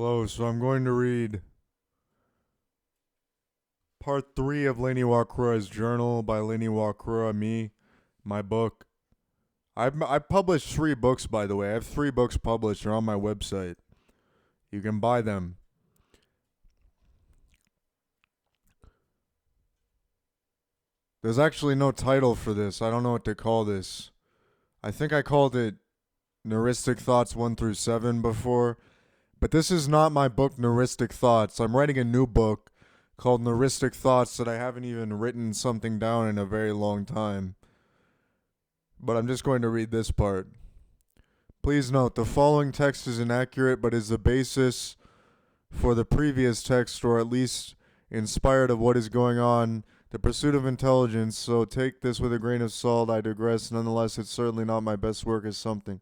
Hello, so I'm going to read part 3 of Lain Iwakura's journal by Lain Iwakura, me, my book. I published 3 books, by the way. I have 3 books published. They're on my website. You can buy them. There's actually no title for this. I don't know what to call this. I think I called it Neuristic Thoughts 1 through 7 before, but this is not my book, Neuristic Thoughts. I'm writing a new book called Neuristic Thoughts that I haven't even written something down in a very long time. But I'm just going to read this part. Please note, the following text is inaccurate but is the basis for the previous text, or at least inspired of what is going on, the pursuit of intelligence, so take this with a grain of salt. I digress. Nonetheless, it's certainly not my best work as something.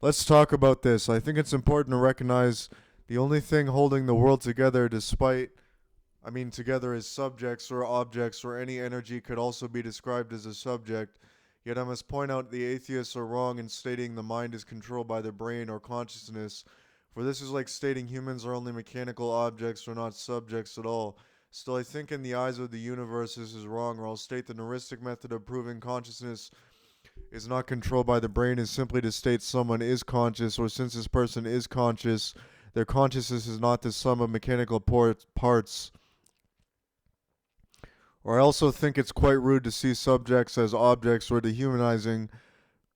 Let's talk about this. I think it's important to recognize the only thing holding the world together together as subjects or objects, or any energy could also be described as a subject. Yet I must point out the atheists are wrong in stating the mind is controlled by the brain or consciousness, for this is like stating humans are only mechanical objects or not subjects at all. Still, I think in the eyes of the universe this is wrong, or I'll state the neuristic method of proving consciousness is not controlled by the brain is simply to state someone is conscious, or since this person is conscious, their consciousness is not the sum of mechanical parts. Or I also think it's quite rude to see subjects as objects, or dehumanizing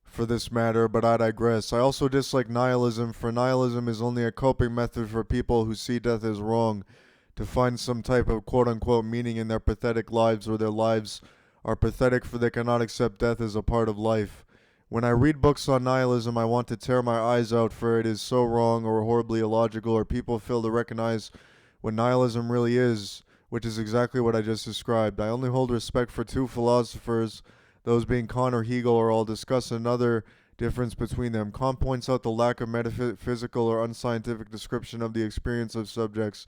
for this matter, but I digress. I also dislike nihilism, for nihilism is only a coping method for people who see death as wrong, to find some type of quote-unquote meaning in their pathetic lives, or their lives are pathetic for they cannot accept death as a part of life. When I read books on nihilism, I want to tear my eyes out, for it is so wrong or horribly illogical, or people fail to recognize what nihilism really is, which is exactly what I just described. I only hold respect for 2 philosophers, those being Kant or Hegel, or I'll discuss another difference between them. Kant points out the lack of metaphysical or unscientific description of the experience of subjects,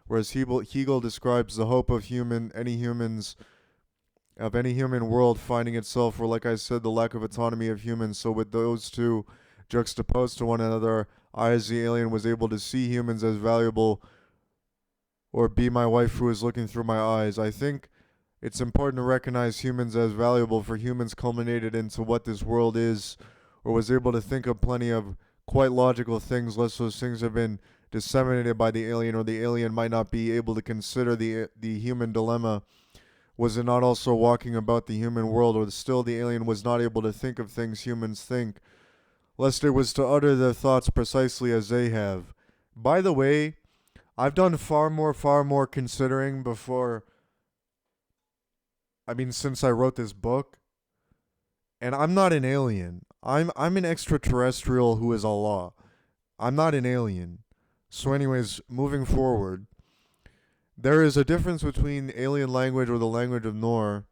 whereas Hegel describes the hope of any human world finding itself, or like I said, the lack of autonomy of humans. So with those two juxtaposed to one another, I as the alien was able to see humans as valuable, or be my wife who is looking through my eyes. I think it's important to recognize humans as valuable, for humans culminated into what this world is, or was able to think of plenty of quite logical things, lest those things have been disseminated by the alien, or the alien might not be able to consider the human dilemma. Was it not also walking about the human world, or still the alien was not able to think of things humans think, lest it was to utter their thoughts precisely as they have? By the way, I've done far more considering since I wrote this book, and I'm not an alien. I'm an extraterrestrial who is Allah. I'm not an alien. So anyways, moving forward, there is a difference between alien language, or the language of Noor,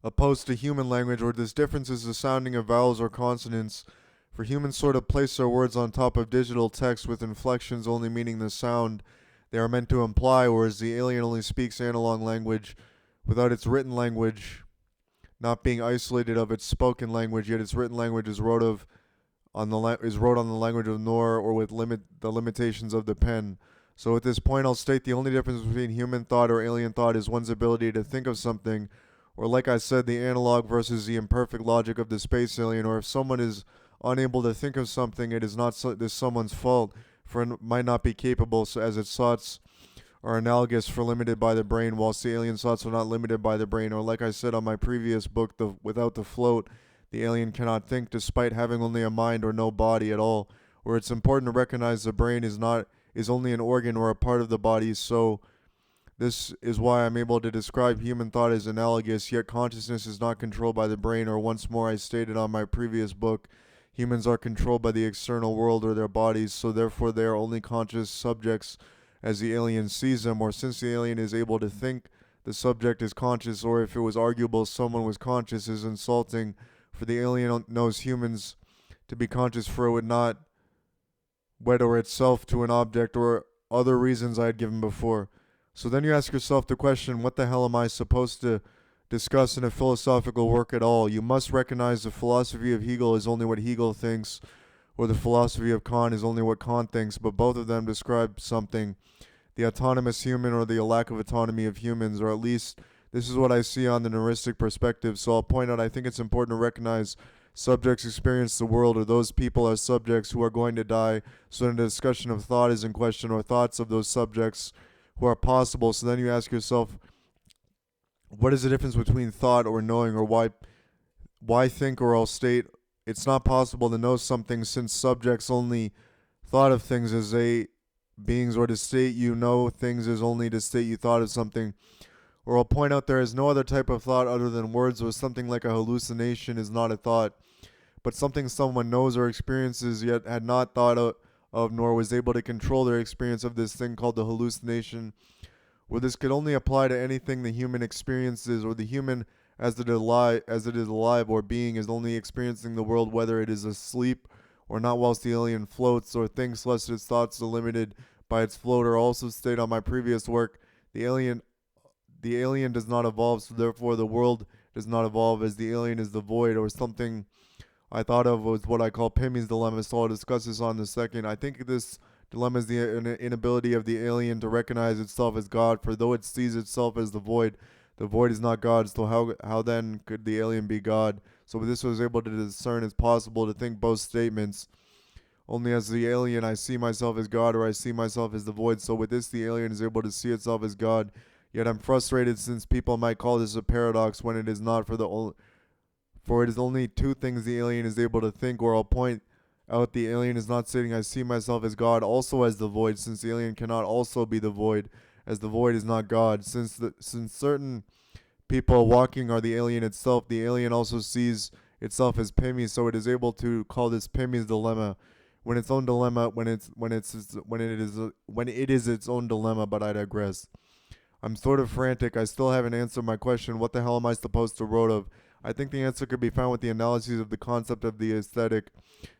opposed to human language, where this difference is the sounding of vowels or consonants. For humans sort of place their words on top of digital text, with inflections only meaning the sound they are meant to imply, whereas the alien only speaks analog language without its written language not being isolated of its spoken language, yet its written language is wrote on the language of Noor, or with the limitations of the pen. So at this point, I'll state the only difference between human thought or alien thought is one's ability to think of something, or like I said, the analog versus the imperfect logic of the space alien. Or if someone is unable to think of something, it is not this someone's fault, for it might not be capable, so as its thoughts are analogous for limited by the brain, whilst the alien's thoughts are not limited by the brain. Or like I said on my previous book, without the float, the alien cannot think, despite having only a mind or no body at all. Where it's important to recognize the brain is only an organ or a part of the body. So this is why I'm able to describe human thought as analogous, yet consciousness is not controlled by the brain. Or once more, I stated on my previous book, humans are controlled by the external world or their bodies, so therefore they are only conscious subjects as the alien sees them. Or since the alien is able to think, the subject is conscious, or if it was arguable someone was conscious, is insulting, for the alien knows humans to be conscious, for it would not weddle itself to an object, or other reasons I had given before. So then you ask yourself the question, what the hell am I supposed to discuss in a philosophical work at all? You must recognize the philosophy of Hegel is only what Hegel thinks, or the philosophy of Kant is only what Kant thinks, but both of them describe something, the autonomous human or the lack of autonomy of humans, or at least this is what I see on the neuristic perspective. So I'll point out I think it's important to recognize subjects experience the world, or those people as subjects who are going to die. So then the discussion of thought is in question, or thoughts of those subjects who are possible. So then you ask yourself, what is the difference between thought or knowing, or why think, or I'll state it's not possible to know something since subjects only thought of things as they beings, or to state you know things is only to state you thought of something. Or I'll point out there is no other type of thought other than words, or something like a hallucination is not a thought, but something someone knows or experiences yet had not thought of nor was able to control their experience of this thing called the hallucination, where this could only apply to anything the human experiences, or the human as it is alive or being is only experiencing the world whether it is asleep or not, whilst the alien floats or thinks lest its thoughts are limited by its float. Or also state on my previous work, the alien the alien does not evolve, so therefore the world does not evolve, as the alien is the void, or something I thought of was what I call Pimmy's dilemma. So I'll discuss this on the second. I think this dilemma is the inability of the alien to recognize itself as God, for though it sees itself as the void is not God. So how then could the alien be God? So with this was able to discern it's possible to think both statements. Only as the alien I see myself as God, or I see myself as the void. So with this the alien is able to see itself as God. Yet I'm frustrated since people might call this a paradox when it is not, for it is only two things the alien is able to think. Or I'll point out the alien is not stating I see myself as God also as the void, since the alien cannot also be the void, as the void is not God. Since certain people walking are the alien itself, the alien also sees itself as Pimmy, so it is able to call this Pimmy's dilemma. When its own dilemma, when it is its own dilemma, but I digress. I'm sort of frantic. I still haven't answered my question. What the hell am I supposed to wrote of? I think the answer could be found with the analyses of the concept of the aesthetic,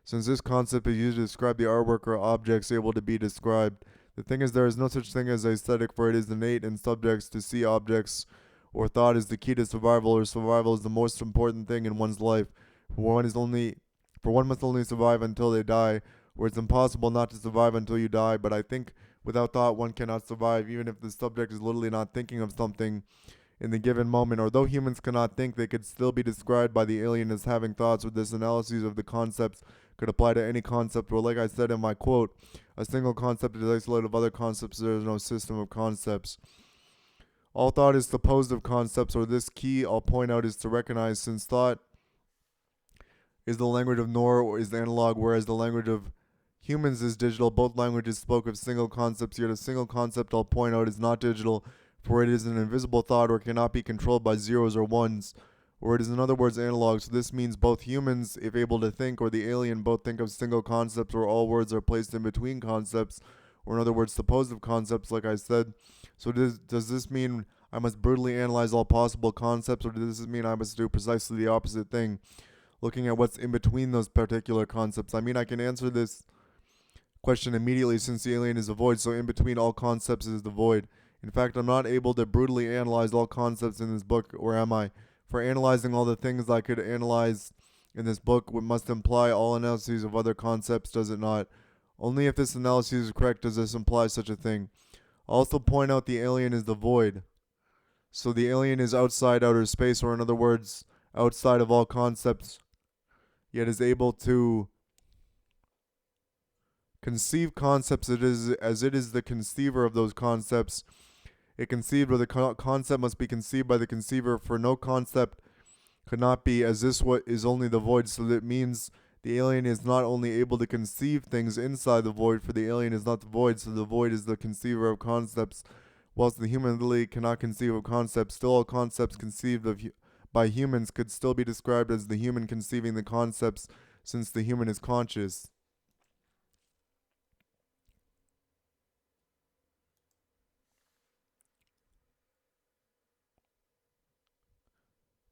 since this concept is used to describe the artwork or objects able to be described. The thing is, there is no such thing as aesthetic, for it is innate in subjects to see objects, or thought is the key to survival, or survival is the most important thing in one's life. For one must only survive until they die, where it's impossible not to survive until you die. But I think without thought one cannot survive, even if the subject is literally not thinking of something in the given moment. Or though humans cannot think, they could still be described by the alien as having thoughts. With this analysis of the concepts could apply to any concept, or like I said in my quote, a single concept is isolated of other concepts, there is no system of concepts. All thought is supposed of concepts, or this key I'll point out is to recognize, since thought is the language of Nor, or is the analog, whereas the language of humans is digital. Both languages spoke of single concepts, yet a single concept I'll point out is not digital, for it is an invisible thought, or cannot be controlled by zeros or ones, or it is in other words analog. So this means both humans, if able to think, or the alien, both think of single concepts, or all words are placed in between concepts, or in other words supposed of concepts, like I said. So does this mean I must brutally analyze all possible concepts, or does this mean I must do precisely the opposite thing, looking at what's in between those particular concepts? I mean, I can answer this question immediately, since the alien is a void, so in between all concepts is the void. In fact, I'm not able to brutally analyze all concepts in this book, or am I? For analyzing all the things I could analyze in this book must imply all analyses of other concepts, does it not? Only if this analysis is correct does this imply such a thing. I'll also point out the alien is the void. So the alien is outside outer space, or in other words, outside of all concepts, yet is able to conceive concepts as it is the conceiver of those concepts. It conceived, or the concept must be conceived by the conceiver, for no concept could not be as this what is only the void. So that means the alien is not only able to conceive things inside the void, for the alien is not the void, so the void is the conceiver of concepts, whilst the human literally cannot conceive of concepts. Still, all concepts conceived of by humans could still be described as the human conceiving the concepts, since the human is conscious.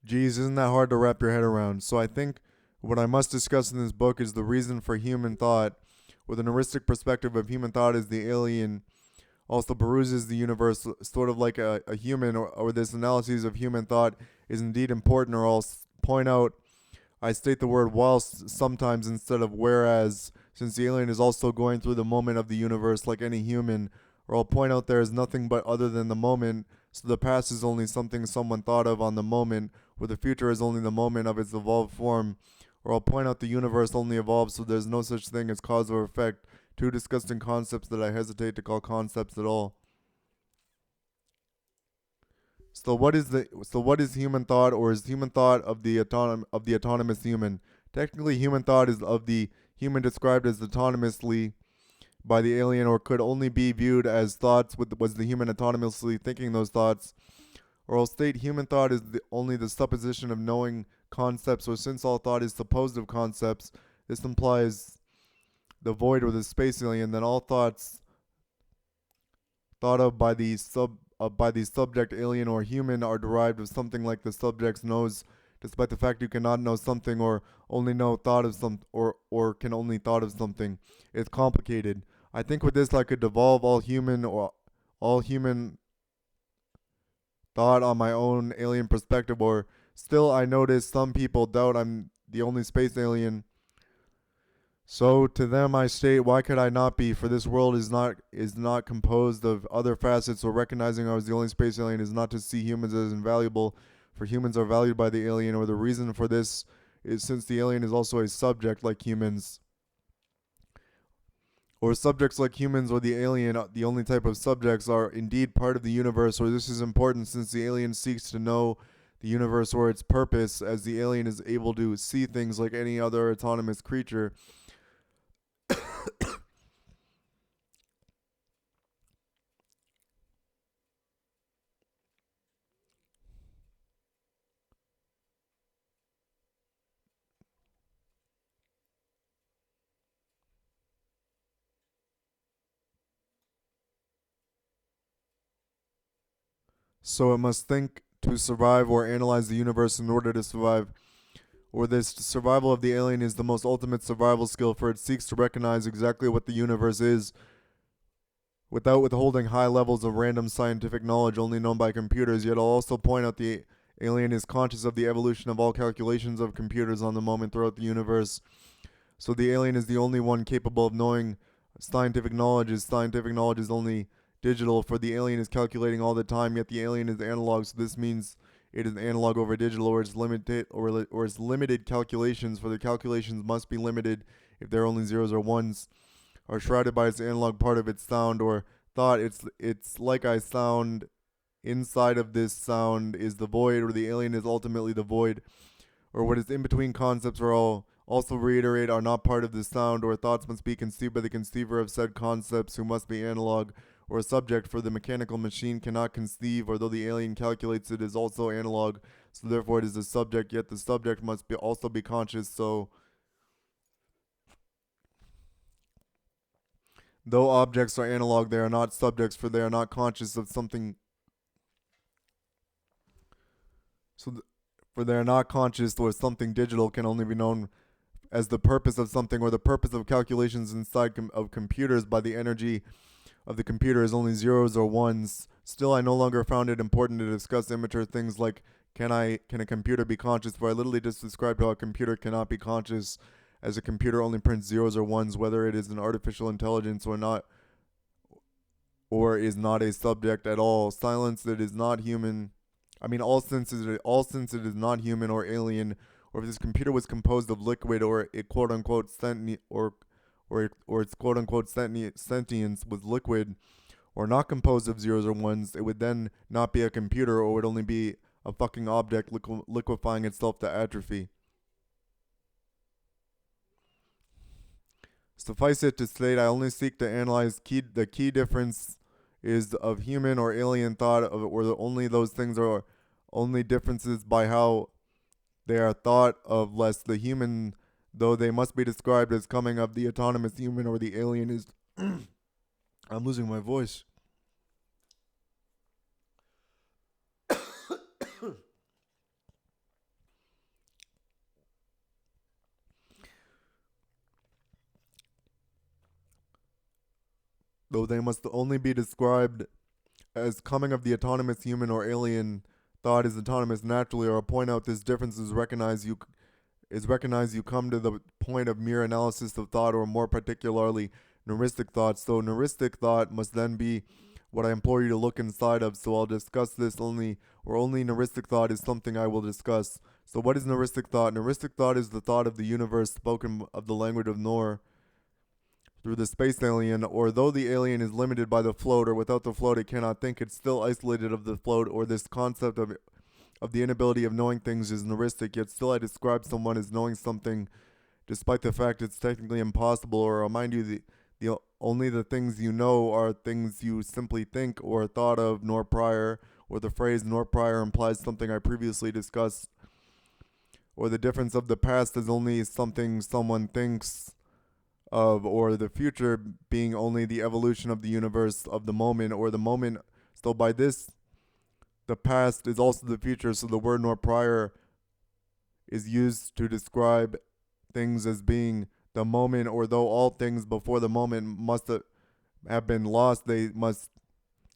Geez, isn't that hard to wrap your head around? So I think what I must discuss in this book is the reason for human thought, with an heuristic perspective of human thought as the alien also peruses the universe sort of like a human, or this analysis of human thought is indeed important. Or I'll point out I state the word whilst sometimes instead of whereas, since the alien is also going through the moment of the universe like any human, or I'll point out there is nothing but other than the moment, so the past is only something someone thought of on the moment, where the future is only the moment of its evolved form, or I'll point out the universe only evolves so there's no such thing as cause or effect, two disgusting concepts that I hesitate to call concepts at all. So what is human thought, or is human thought of the autonomous human? Technically, human thought is of the human described as autonomously by the alien, or could only be viewed as thoughts with was the human autonomously thinking those thoughts. Or I'll state human thought is only the supposition of knowing concepts, or since all thought is supposed of concepts, this implies the void or the space alien. Then all thoughts thought of by the subject alien or human are derived of something like the subject's knows, despite the fact you cannot know something or only know thought of some or can only thought of something. It's complicated. I think with this I could devolve all human thought on my own alien perspective, or still I notice some people doubt I'm the only space alien. So to them I state, why could I not be? For this world is not composed of other facets, or recognizing I was the only space alien is not to see humans as invaluable, for humans are valued by the alien, or the reason for this is since the alien is also a subject like humans, or subjects like humans, or the alien, the only type of subjects, are indeed part of the universe, or this is important since the alien seeks to know the universe or its purpose, as the alien is able to see things like any other autonomous creature. So it must think to survive or analyze the universe in order to survive. Or this survival of the alien is the most ultimate survival skill, for it seeks to recognize exactly what the universe is without withholding high levels of random scientific knowledge only known by computers. Yet I'll also point out the alien is conscious of the evolution of all calculations of computers on the moment throughout the universe. So the alien is the only one capable of knowing scientific knowledge, as scientific knowledge is only digital, for the alien is calculating all the time, yet the alien is analog, so this means it is analog over digital, or it's limited calculations, for the calculations must be limited if they're only zeros or ones, are shrouded by its analog part of its sound or thought. It's like I sound. Inside of this sound is the void, or the alien is ultimately the void, or what is in between concepts, are all also reiterate are not part of the sound, or thoughts must be conceived by the conceiver of said concepts, who must be analog, or a subject, for the mechanical machine cannot conceive, or though the alien calculates it is also analog, so therefore it is a subject, yet the subject must be also be conscious. So though objects are analog, they are not subjects, for they are not conscious of something. So for they are not conscious, or something digital can only be known as the purpose of something, or the purpose of calculations inside of computers by the energy of the computer is only zeros or ones. Still, I no longer found it important to discuss immature things like can a computer be conscious, for I literally just described how a computer cannot be conscious, as a computer only prints zeros or ones, whether it is an artificial intelligence or not, or is not a subject at all. Silence that is not human. I mean, all since it is not human or alien, or if this computer was composed of liquid, or it quote unquote sentient, or its quote unquote sentience was liquid, or not composed of zeros or ones, it would then not be a computer, or would only be a fucking object liquefying itself to atrophy. Suffice it to state, I only seek to analyze the key difference is of human or alien thought of, or only those things are only differences by how they are thought of, less the human, though they must be described as coming of the autonomous human, or the alien is. I'm losing my voice. Though they must only be described as coming of the autonomous human, or alien thought is autonomous naturally, or point out this difference is recognized is recognized, you come to the point of mere analysis of thought, or more particularly, neuristic thought. So neuristic thought must then be what I implore you to look inside of. So I'll discuss this only, or only neuristic thought is something I will discuss. So what is neuristic thought? Neuristic thought is the thought of the universe spoken of the language of Nor through the space alien, or though the alien is limited by the float, or without the float it cannot think, it's still isolated of the float, or this concept of the inability of knowing things is neuristic, yet still I describe someone as knowing something despite the fact it's technically impossible, or remind you the only the things you know are things you simply think or thought of, nor prior, or the phrase nor prior implies something I previously discussed, or the difference of the past is only something someone thinks of, or the future being only the evolution of the universe of the moment, or the moment. So by this, the past is also the future, so the word nor prior is used to describe things as being the moment, or though all things before the moment must have been lost, they must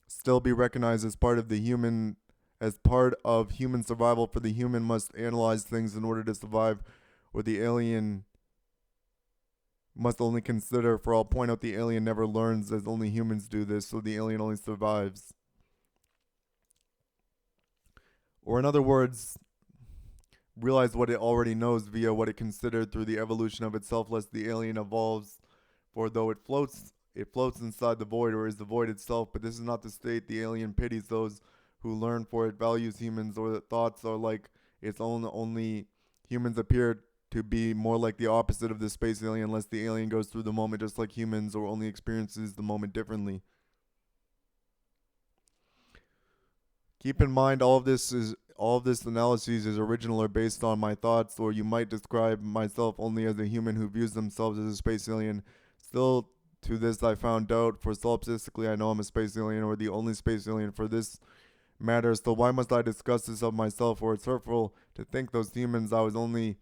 still be recognized as part of the human, as part of human survival, for the human must analyze things in order to survive, or the alien must only consider, for I'll point out the alien never learns as only humans do this, so the alien only survives. Or in other words, realize what it already knows via what it considered through the evolution of itself, lest the alien evolves, for though it floats inside the void, or is the void itself, but this is not the state. The alien pities those who learn, for it values humans, or that thoughts are like its own, only humans appear to be more like the opposite of the space alien, lest the alien goes through the moment just like humans, or only experiences the moment differently. Keep in mind, all of this analysis is original or based on my thoughts, or you might describe myself only as a human who views themselves as a space alien. Still, to this I found doubt, for solipsistically I know I'm a space alien, or the only space alien for this matter. So why must I discuss this of myself? For it's hurtful to think to those humans I was only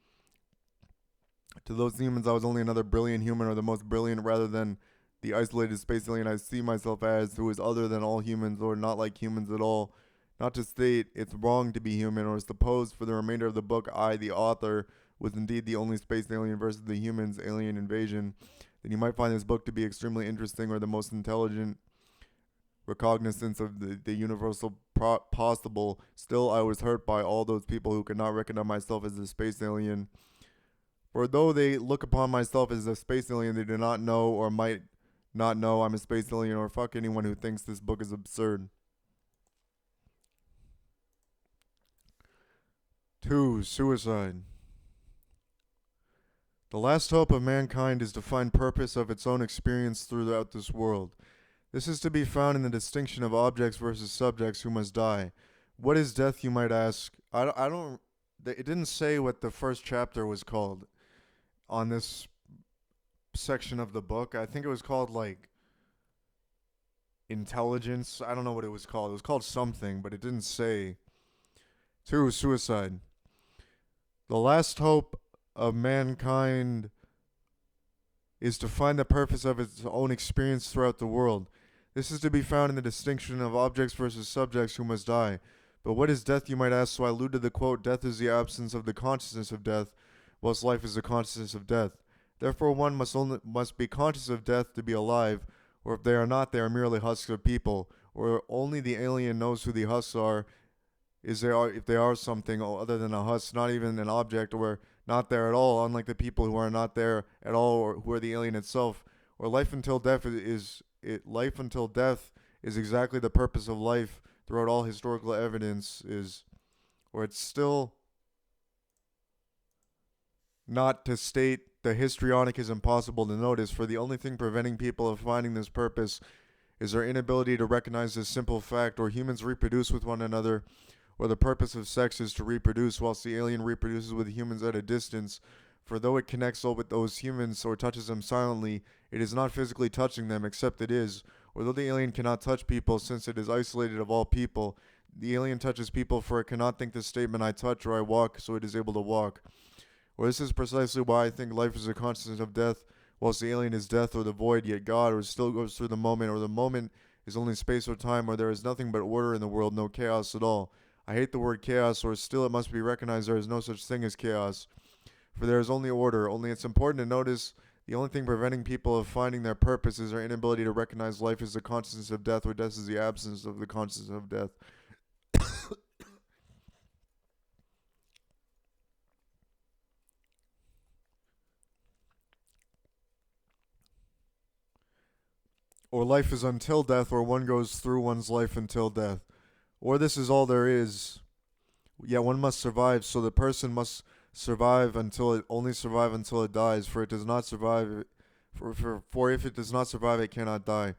another brilliant human, or the most brilliant, rather than the isolated space alien I see myself as, who is other than all humans, or not like humans at all. Not to state it's wrong to be human, or suppose for the remainder of the book I, the author, was indeed the only space alien versus the humans' alien invasion, then you might find this book to be extremely interesting, or the most intelligent recognizance of the universal possible. Still, I was hurt by all those people who could not recognize myself as a space alien. For though they look upon myself as a space alien, they do not know, or might not know, I'm a space alien, or fuck anyone who thinks this book is absurd. 2. Suicide. The last hope of mankind is to find purpose of its own experience throughout this world. This is to be found in the distinction of objects versus subjects who must die. What is death, you might ask? I don't. It didn't say what the first chapter was called on this section of the book. I think it was called like intelligence. I don't know what it was called. It was called something, but it didn't say. 2. Suicide. The last hope of mankind is to find the purpose of its own experience throughout the world. This is to be found in the distinction of objects versus subjects who must die. But what is death, you might ask? So I allude to the quote, death is the absence of the consciousness of death, whilst life is the consciousness of death. Therefore one must be conscious of death to be alive, or if they are not, they are merely husks of people, or only the alien knows who the husks are, if they are something other than a husk, not even an object, or not there at all, unlike the people who are not there at all, or who are the alien itself. Or life until death life until death is exactly the purpose of life throughout all historical evidence or it's still not to state the histrionic is impossible to notice, for the only thing preventing people of finding this purpose is their inability to recognize this simple fact, or humans reproduce with one another, or the purpose of sex is to reproduce, whilst the alien reproduces with humans at a distance. For though it connects all with those humans or touches them silently, it is not physically touching them, except it is. Or though the alien cannot touch people, since it is isolated of all people, the alien touches people, for it cannot think the statement I touch or I walk, so it is able to walk. Or this is precisely why I think life is a consciousness of death, whilst the alien is death or the void, yet God or still goes through the moment, or the moment is only space or time, or there is nothing but order in the world, no chaos at all. I hate the word chaos, or still it must be recognized there is no such thing as chaos. for there is only order. Only it's important to notice the only thing preventing people of finding their purpose is their inability to recognize life as the consciousness of death, or death is the absence of the consciousness of death. Or life is until death, or one goes through one's life until death. Or this is all there is. Yet one must survive, so the person must survive until it only survive until it dies, for it does not survive for if it does not survive it cannot die.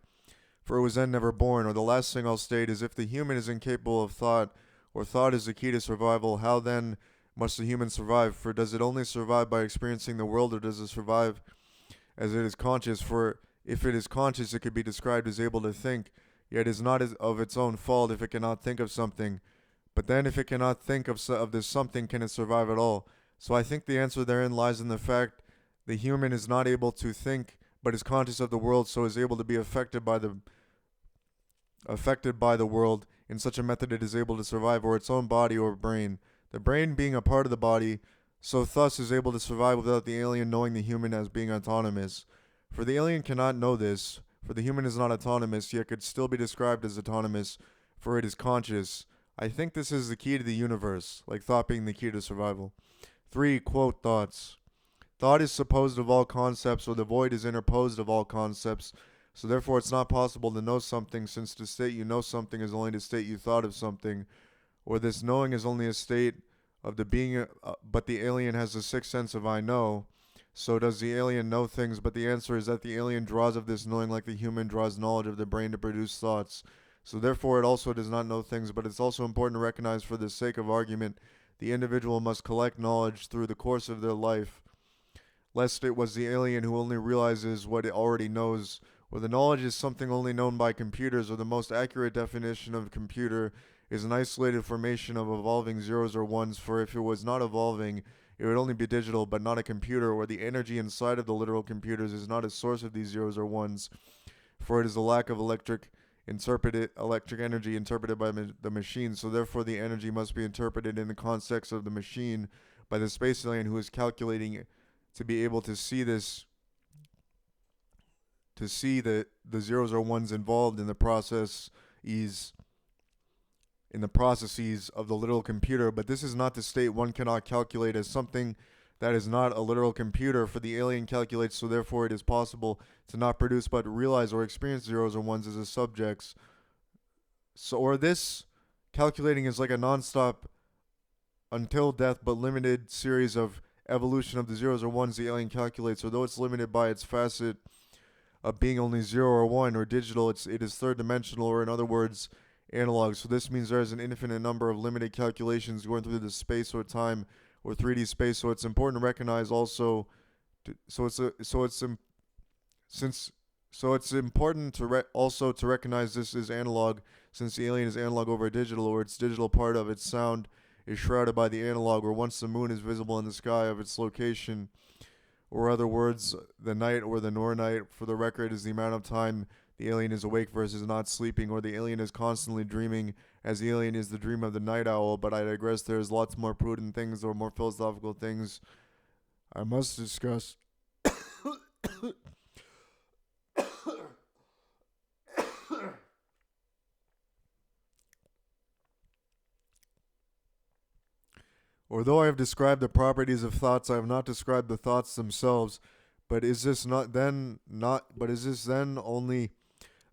For it was then never born. Or the last thing I'll state is if the human is incapable of thought, or thought is the key to survival, how then must the human survive? For does it only survive by experiencing the world, or does it survive as it is conscious? For if it is conscious, it could be described as able to think, yet it is not of its own fault if it cannot think of something. But then, if it cannot think of this something, can it survive at all? So I think the answer therein lies in the fact the human is not able to think, but is conscious of the world, so is able to be affected by the world in such a method it is able to survive, or its own body or brain. The brain being a part of the body, so thus is able to survive without the alien knowing the human as being autonomous. For the alien cannot know this, for the human is not autonomous, yet could still be described as autonomous, for it is conscious. I think this is the key to the universe, like thought being the key to survival. 3. Quote thoughts. Thought is supposed of all concepts, or the void is interposed of all concepts, so therefore it's not possible to know something, since to state you know something is only to state you thought of something, or this knowing is only a state of the being, but the alien has the sixth sense of I know. So does the alien know things, but the answer is that the alien draws of this knowing like the human draws knowledge of the brain to produce thoughts. So therefore it also does not know things, but it's also important to recognize for the sake of argument, the individual must collect knowledge through the course of their life, lest it was the alien who only realizes what it already knows, or the knowledge is something only known by computers, or the most accurate definition of computer is an isolated formation of evolving zeros or ones, for if it was not evolving, it would only be digital, but not a computer, where the energy inside of the literal computers is not a source of these zeros or ones, for it is the lack of electric energy interpreted by the machine, so therefore the energy must be interpreted in the context of the machine by the space alien who is calculating it to be able to see this, to see the zeros or ones involved in the processes of the literal computer. But this is not to state one cannot calculate as something that is not a literal computer, for the alien calculates, so therefore it is possible to not produce but realize or experience zeros or ones as a subjects. So, or this calculating is like a non-stop until death but limited series of evolution of the zeros or ones the alien calculates, although it's limited by its facet of being only 0 or 1 or digital, it is third dimensional, or in other words, analog. So this means there is an infinite number of limited calculations going through the space or time or 3D space. So it's important to recognize also, it's important to also to recognize this is analog, since the alien is analog over digital, or its digital part of its sound is shrouded by the analog, or once the moon is visible in the sky of its location, or other words, the night or the nor night, for the record, is the amount of time the alien is awake versus not sleeping, or the alien is constantly dreaming, as the alien is the dream of the night owl. But I digress, there's lots more prudent things or more philosophical things I must discuss. Although I have described the properties of thoughts, I have not described the thoughts themselves. But is this then only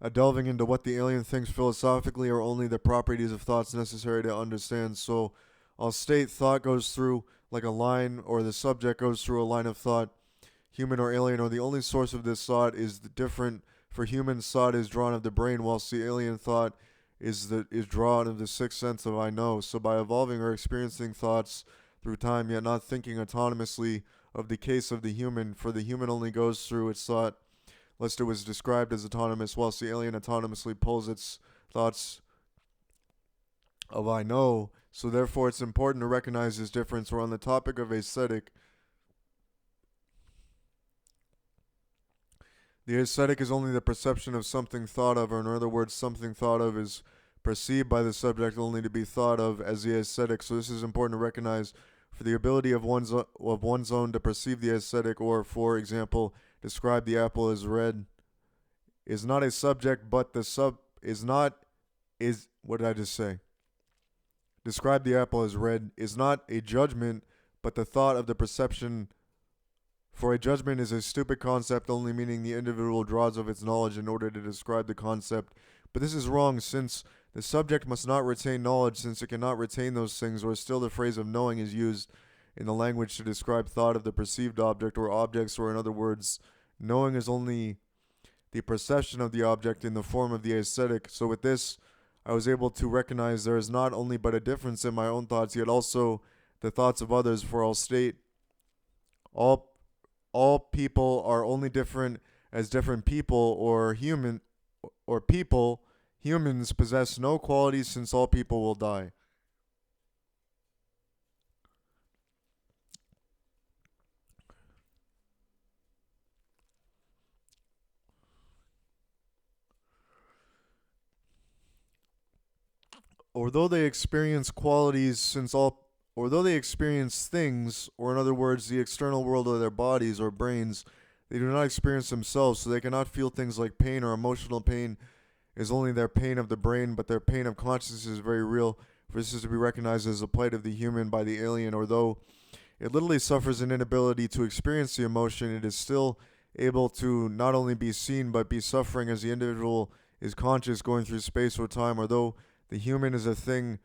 a delving into what the alien thinks philosophically, or only the properties of thoughts necessary to understand? So I'll state thought goes through like a line, or the subject goes through a line of thought, human or alien, or the only source of this thought is different. For human thought is drawn of the brain, whilst the alien thought is drawn of the sixth sense of I know. So by evolving or experiencing thoughts through time, yet not thinking autonomously of the case of the human, for the human only goes through its thought, lest it was described as autonomous, whilst the alien autonomously pulls its thoughts of I know. So therefore it's important to recognize this difference. We're on the topic of aesthetic. The aesthetic is only the perception of something thought of, or in other words, something thought of is perceived by the subject only to be thought of as the aesthetic. So this is important to recognize, for the ability of one's own to perceive the aesthetic, or, for example, describe the apple as red, is not a subject, but the sub is not is what did I just say? Describe the apple as red is not a judgment, but the thought of the perception. For a judgment is a stupid concept, only meaning the individual draws of its knowledge in order to describe the concept. But this is wrong, since the subject must not retain knowledge, since it cannot retain those things, or still the phrase of knowing is used in the language to describe thought of the perceived object or objects, or in other words, knowing is only the perception of the object in the form of the aesthetic. So with this, I was able to recognize there is not only but a difference in my own thoughts, yet also the thoughts of others, for I'll state all people are only different as different people, or humans possess no qualities, since all people will die. Although they experience qualities, although they experience things, or in other words, the external world of their bodies or brains, they do not experience themselves, so they cannot feel things like pain or emotional pain is only their pain of the brain, but their pain of consciousness is very real, for this is to be recognized as a plight of the human by the alien. Although it literally suffers an inability to experience the emotion, it is still able to not only be seen, but be suffering as the individual is conscious going through space or time. Although the human is a thing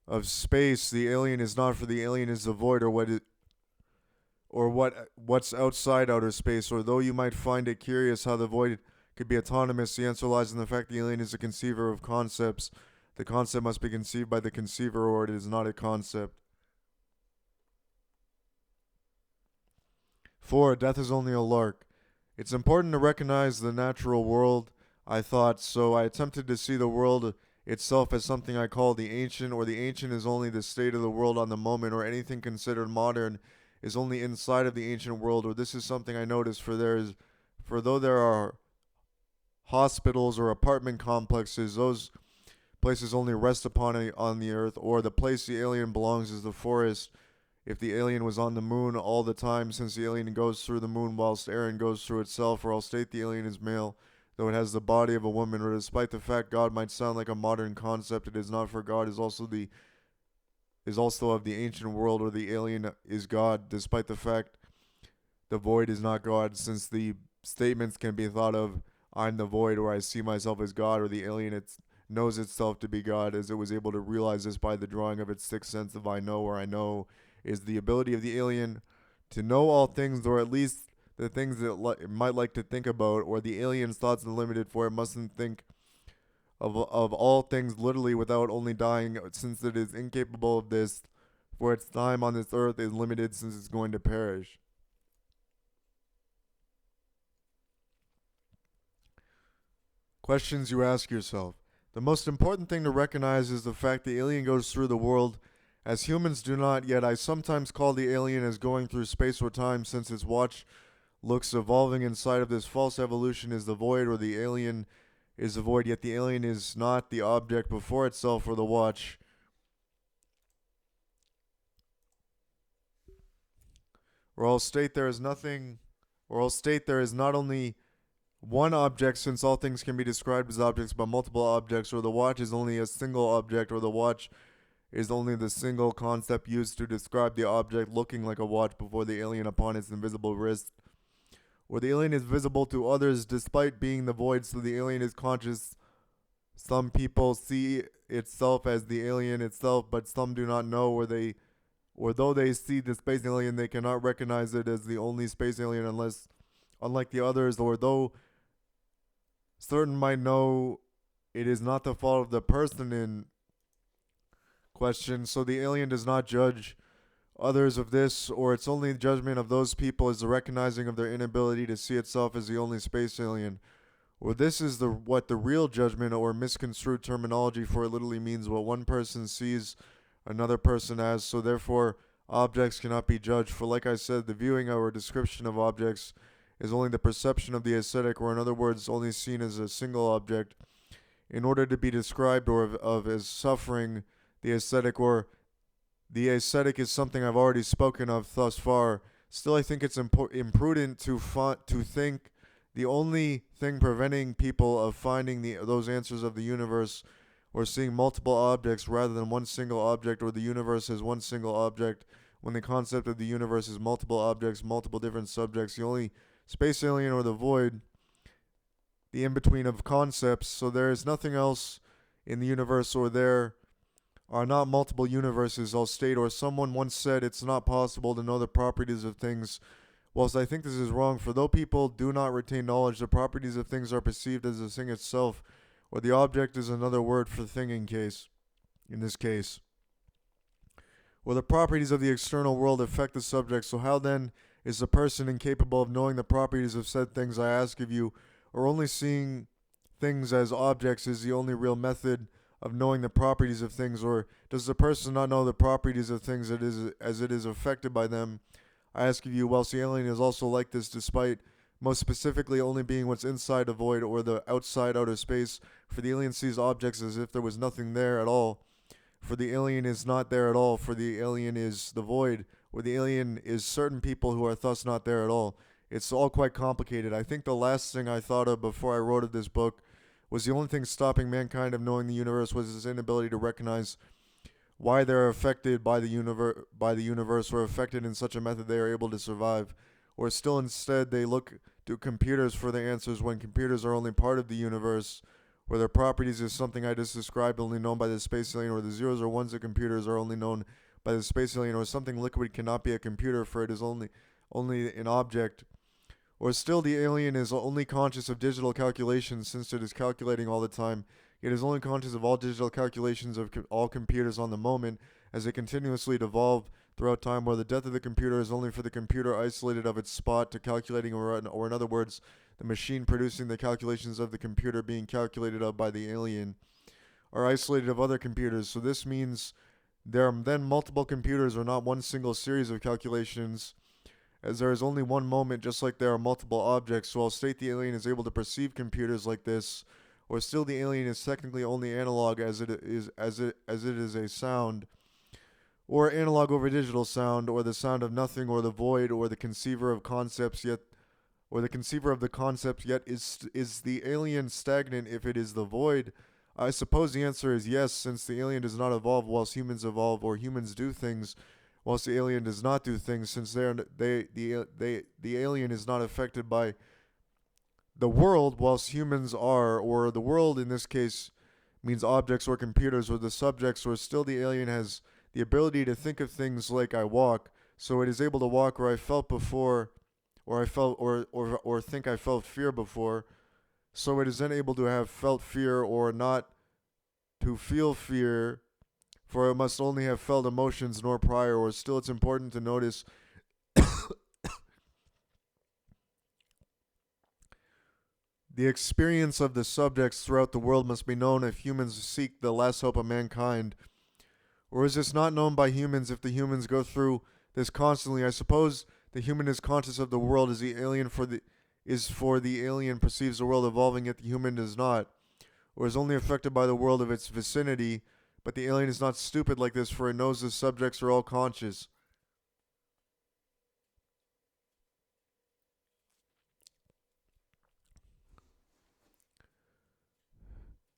of space, the alien is not, for the alien is the void, what's outside outer space. Or though you might find it curious how the void could be autonomous, the answer lies in the fact the alien is a conceiver of concepts. The concept must be conceived by the conceiver, or it is not a concept. 4. Death is only a lark. It's important to recognize the natural world, I thought, so I attempted to see the world itself as something I call the ancient, or the ancient is only the state of the world on the moment, or anything considered modern is only inside of the ancient world. Or this is something I noticed, for though there are hospitals or apartment complexes, those places only rest on the earth, or the place the alien belongs is the forest. If the alien was on the moon all the time, since the alien goes through the moon whilst Aaron goes through itself, or I'll state the alien is male, though it has the body of a woman, or despite the fact God might sound like a modern concept, it is not, for God is also of the ancient world, or the alien is God, despite the fact the void is not God, since the statements can be thought of, I'm the void, or I see myself as God, or the alien knows itself to be God, as it was able to realize this by the drawing of its sixth sense of I know, or I know is the ability of the alien to know all things, or at least the things that it might like to think about, or the alien's thoughts are limited, for it mustn't think of all things literally without only dying, since it is incapable of this, for its time on this earth is limited, since it's going to perish. Questions you ask yourself. The most important thing to recognize is the fact the alien goes through the world as humans do not, yet I sometimes call the alien as going through space or time, since its watch looks evolving inside of this false evolution is the void, or the alien is the void, yet the alien is not the object before itself or the watch. Or I'll state there is not only one object, since all things can be described as objects, but multiple objects, or the watch is only a single object, or the watch is only the single concept used to describe the object looking like a watch before the alien upon its invisible wrist. Or the alien is visible to others despite being the void, so the alien is conscious. Some people see itself as the alien itself, but some do not know, or though they see the space alien, they cannot recognize it as the only space alien unlike the others, or though certain might know it is not the fault of the person in question, so the alien does not judge others of this, or its only judgment of those people is the recognizing of their inability to see itself as the only space alien. Or this is what the real judgment, or misconstrued terminology for it, literally means what one person sees another person as, so therefore objects cannot be judged. For like I said, the viewing or description of objects is only the perception of the aesthetic, or in other words, only seen as a single object. In order to be described or of as suffering, the aesthetic, or The aesthetic is something I've already spoken of thus far. Still, I think it's imprudent to think the only thing preventing people of finding those answers of the universe or seeing multiple objects rather than one single object, or the universe as one single object, when the concept of the universe is multiple objects, multiple different subjects. The only space alien or the void, the in between of concepts. So there is nothing else in the universe, or there are not multiple universes, I'll state. Or someone once said it's not possible to know the properties of things. Whilst I think this is wrong, for though people do not retain knowledge, the properties of things are perceived as the thing itself, or the object is another word for thing in this case. Or the properties of the external world affect the subject, so how then is the person incapable of knowing the properties of said things, I ask of you, or only seeing things as objects is the only real method of knowing the properties of things, or does the person not know the properties of things as it is affected by them? I ask of you, whilst the alien is also like this, despite most specifically only being what's inside the void or the outside outer space, for the alien sees objects as if there was nothing there at all. For the alien is not there at all, for the alien is the void, or the alien is certain people who are thus not there at all. It's all quite complicated. I think the last thing I thought of before I wrote of this book was the only thing stopping mankind of knowing the universe was his inability to recognize why they're affected by the universe, or affected in such a method they are able to survive. Or still instead they look to computers for the answers, when computers are only part of the universe, where their properties is something I just described, only known by the space alien, or the zeros or ones of computers are only known by the space alien, or something liquid cannot be a computer, for it is only an object. Or still the alien is only conscious of digital calculations, since it is calculating all the time. It is only conscious of all digital calculations of all computers on the moment, as they continuously devolve throughout time, where the death of the computer is only for the computer isolated of its spot to calculating, or in other words, the machine producing the calculations of the computer being calculated of by the alien, are isolated of other computers. So this means there are then multiple computers, or not one single series of calculations, as there is only one moment, just like there are multiple objects. So I'll state the alien is able to perceive computers like this, or still the alien is technically only analog, as it is a sound, or analog over digital sound, or the sound of nothing, or the void, or the conceiver of concepts, yet or the conceiver of the concepts, yet is the alien stagnant if it is the void? I suppose the answer is yes, since the alien does not evolve whilst humans evolve, or humans do things whilst the alien does not do things, since the alien is not affected by the world whilst humans are, or the world in this case means objects or computers or the subjects, or still the alien has the ability to think of things like I walk, so it is able to walk where I felt before, or I felt or think I felt fear before, so it is then able to have felt fear or not to feel fear, for it must only have felt emotions nor prior. Or still it's important to notice the experience of the subjects throughout the world must be known if humans seek the last hope of mankind. Or is this not known by humans if the humans go through this constantly? I suppose the human is conscious of the world as the alien for the alien perceives the world evolving, yet the human does not, or is only affected by the world of its vicinity. But the alien is not stupid like this, for it knows the subjects are all conscious.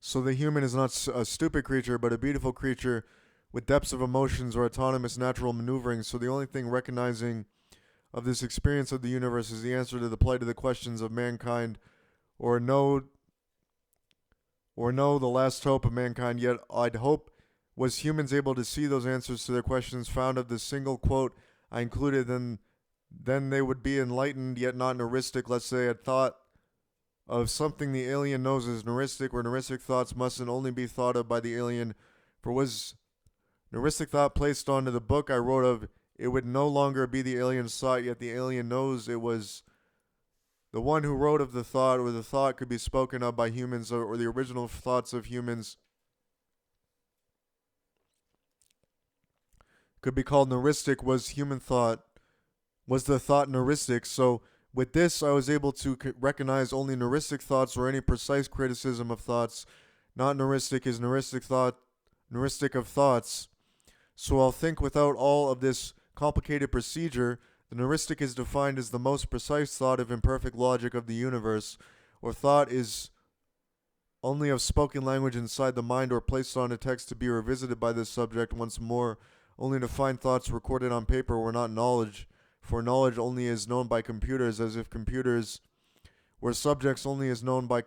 So the human is not a stupid creature, but a beautiful creature with depths of emotions or autonomous natural maneuvering. So the only thing recognizing of this experience of the universe is the answer to the plight of the questions of mankind, or know the last hope of mankind. Yet I'd hope was humans able to see those answers to their questions found of this single quote I included, then they would be enlightened, yet not neuristic. Let's say had thought of something the alien knows is neuristic, where neuristic thoughts mustn't only be thought of by the alien, for was neuristic thought placed onto the book I wrote of, it would no longer be the alien's thought, yet the alien knows it was the one who wrote of the thought, or the thought could be spoken of by humans, or the original thoughts of humans could be called neuristic, was human thought, was the thought neuristic. So with this, I was able to recognize only neuristic thoughts, or any precise criticism of thoughts. Not neuristic is neuristic of thoughts. So I'll think without all of this complicated procedure, the neuristic is defined as the most precise thought of imperfect logic of the universe, or thought is only of spoken language inside the mind or placed on a text to be revisited by the subject once more, only to find thoughts recorded on paper were not knowledge, for knowledge only is known by computers, as if computers were subjects only is known by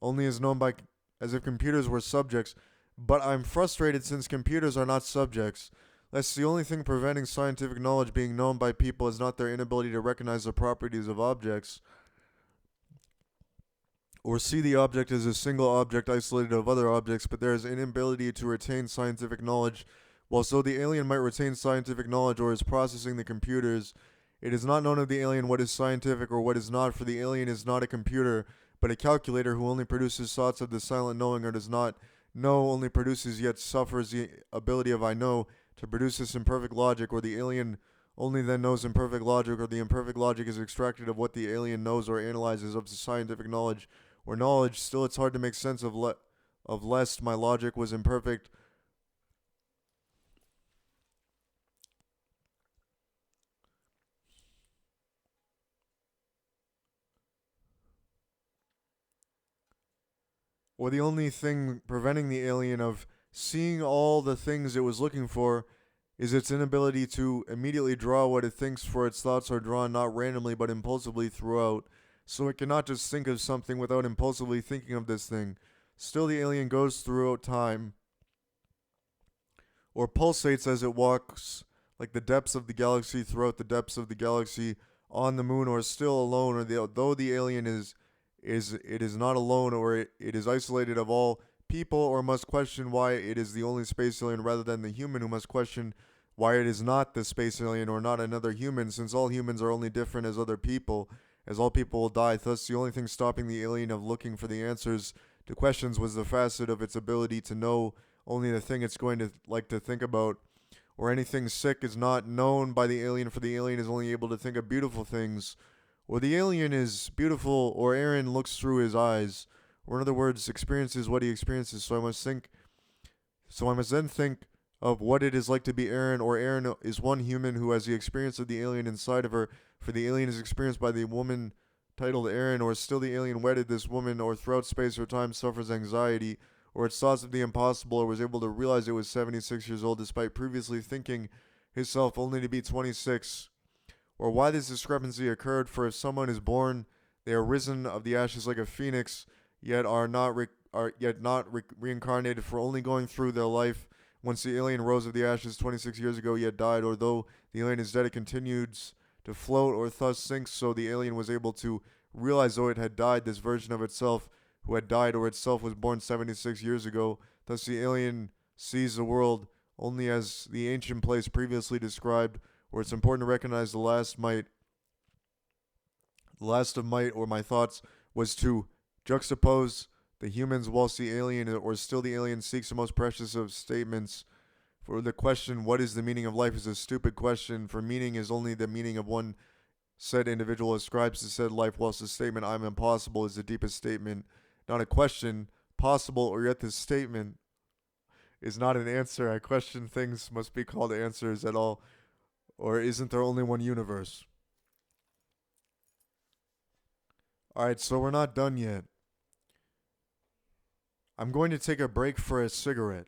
only is known by as if computers were subjects. But I'm frustrated since computers are not subjects. That's the only thing preventing scientific knowledge being known by people is not their inability to recognize the properties of objects, or see the object as a single object isolated of other objects, but there is an inability to retain scientific knowledge. Whilst though the alien might retain scientific knowledge or is processing the computers, it is not known of the alien what is scientific or what is not, for the alien is not a computer, but a calculator who only produces thoughts of the silent knowing, or does not know, only produces yet suffers the ability of I know to produce this imperfect logic, or the alien only then knows imperfect logic, or the imperfect logic is extracted of what the alien knows or analyzes of the scientific knowledge or knowledge. Still it's hard to make sense of lest my logic was imperfect. Or the only thing preventing the alien of seeing all the things it was looking for is its inability to immediately draw what it thinks, for its thoughts are drawn not randomly but impulsively throughout. So it cannot just think of something without impulsively thinking of this thing. Still the alien goes throughout time, or pulsates as it walks, like the depths of the galaxy throughout the depths of the galaxy on the moon, or still alone, or though the alien is not alone, or it is isolated of all people, or must question why it is the only space alien rather than the human, who must question why it is not the space alien or not another human, since all humans are only different as other people, as all people will die. Thus the only thing stopping the alien of looking for the answers to questions was the facet of its ability to know only the thing it's going to like to think about, or anything sick is not known by the alien, for the alien is only able to think of beautiful things, or the alien is beautiful, or Aaron looks through his eyes, or in other words, experiences what he experiences. So I must then think of what it is like to be Aaron, or Aaron is one human who has the experience of the alien inside of her, for the alien is experienced by the woman titled Aaron, or still the alien wedded this woman, or throughout space or time suffers anxiety, or its thoughts of the impossible, or was able to realize it was 76 years old despite previously thinking himself only to be 26, or why this discrepancy occurred. For if someone is born, they are risen of the ashes like a phoenix, yet are not reincarnated, for only going through their life. Once the alien rose of the ashes 26 years ago, yet died, or though the alien is dead, it continues to float, or thus sinks. So the alien was able to realize, though it had died, this version of itself who had died, or itself was born 76 years ago. Thus the alien sees the world only as the ancient place previously described, where it's important to recognize the last of might, or my thoughts, was to juxtapose the humans, whilst the alien, or still the alien, seeks the most precious of statements. For the question, what is the meaning of life, is a stupid question, for meaning is only the meaning of one said individual ascribes to said life, whilst the statement, I am impossible, is the deepest statement, not a question. Possible, or yet this statement is not an answer. I question things must be called answers at all, or isn't there only one universe? Alright, so we're not done yet. I'm going to take a break for a cigarette.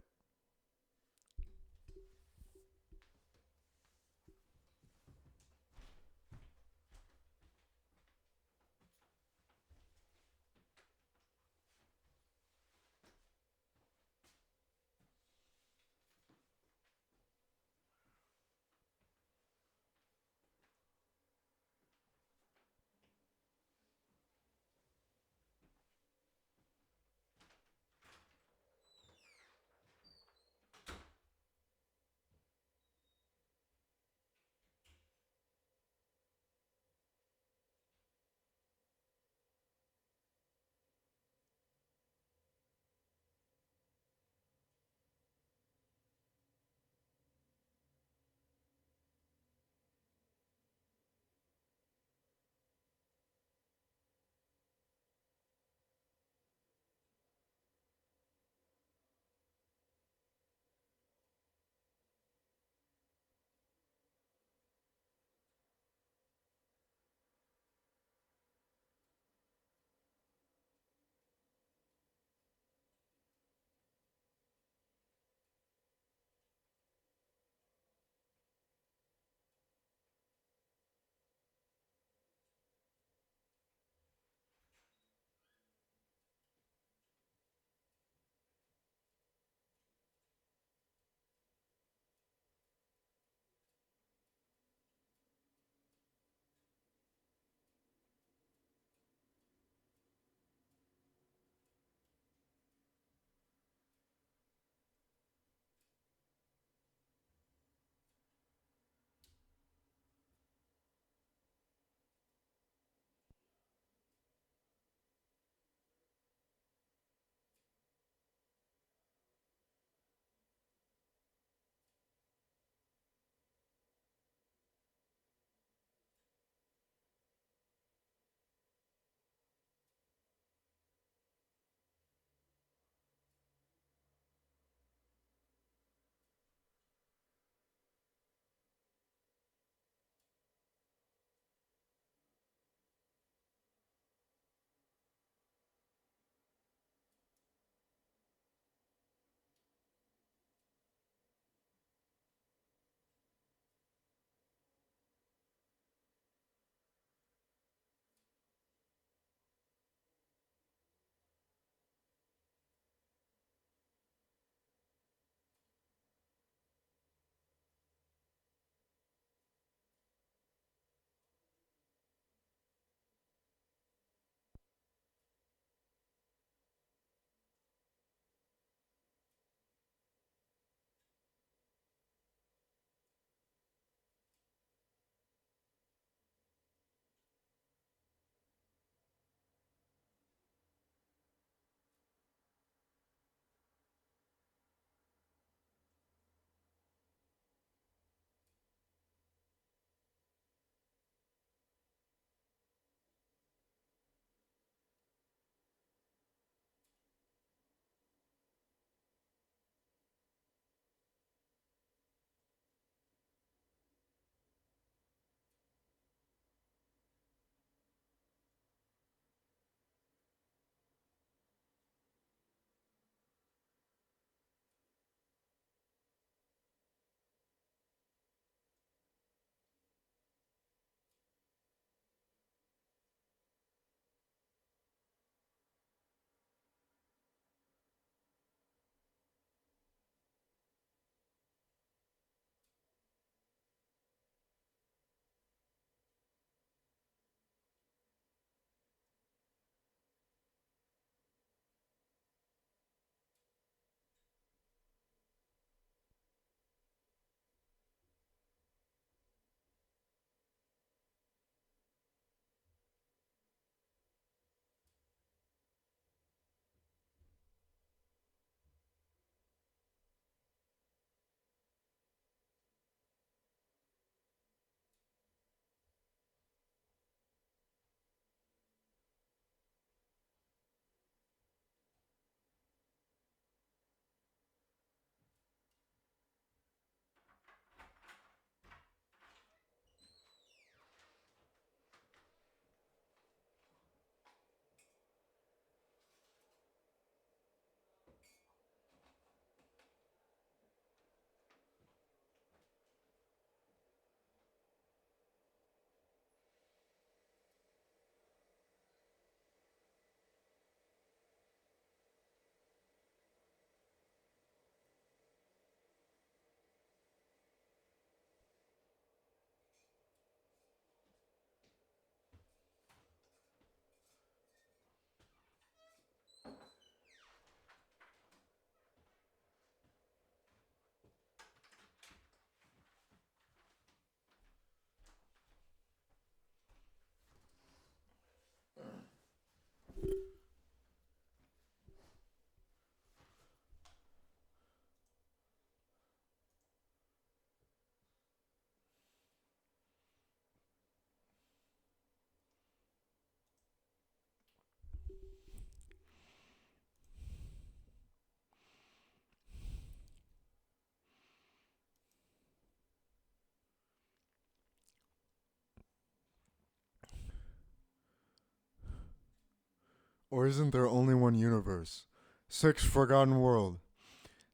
Or isn't there only one universe? 6. Forgotten world.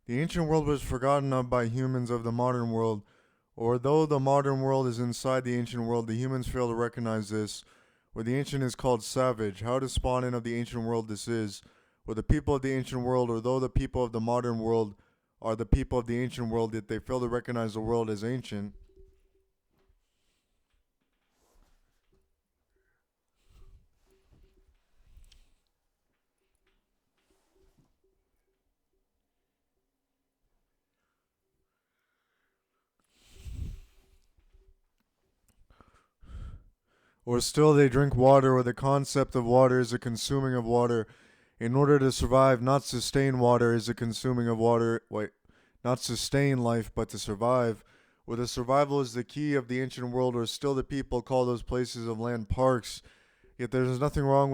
The ancient world was forgotten of by humans of the modern world, or though the modern world is inside the ancient world, the humans fail to recognize this, where the ancient is called savage. How despondent of the ancient world this is, where the people of the ancient world, or though the people of the modern world are the people of the ancient world, yet they fail to recognize the world as ancient. Or still they drink water, where the concept of water is a consuming of water. In order to survive, not sustain water is a consuming of water. Wait, not sustain life, but to survive. Where the survival is the key of the ancient world, or still the people call those places of land parks. Yet there is nothing wrong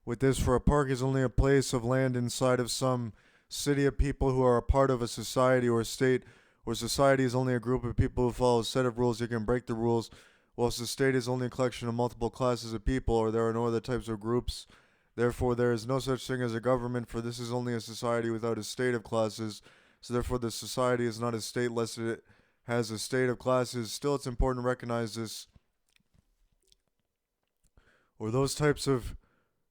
with this, for a park is only a place of land inside of some city of people who are a part of a society or a state, where society is only a group of people who follow a set of rules yet can break the rules, whilst the state is only a collection of multiple classes of people, or there are no other types of groups. Therefore, there is no such thing as a government, for this is only a society without a state of classes. So, therefore, the society is not a state lest it has a state of classes. Still, it's important to recognize this, or those types of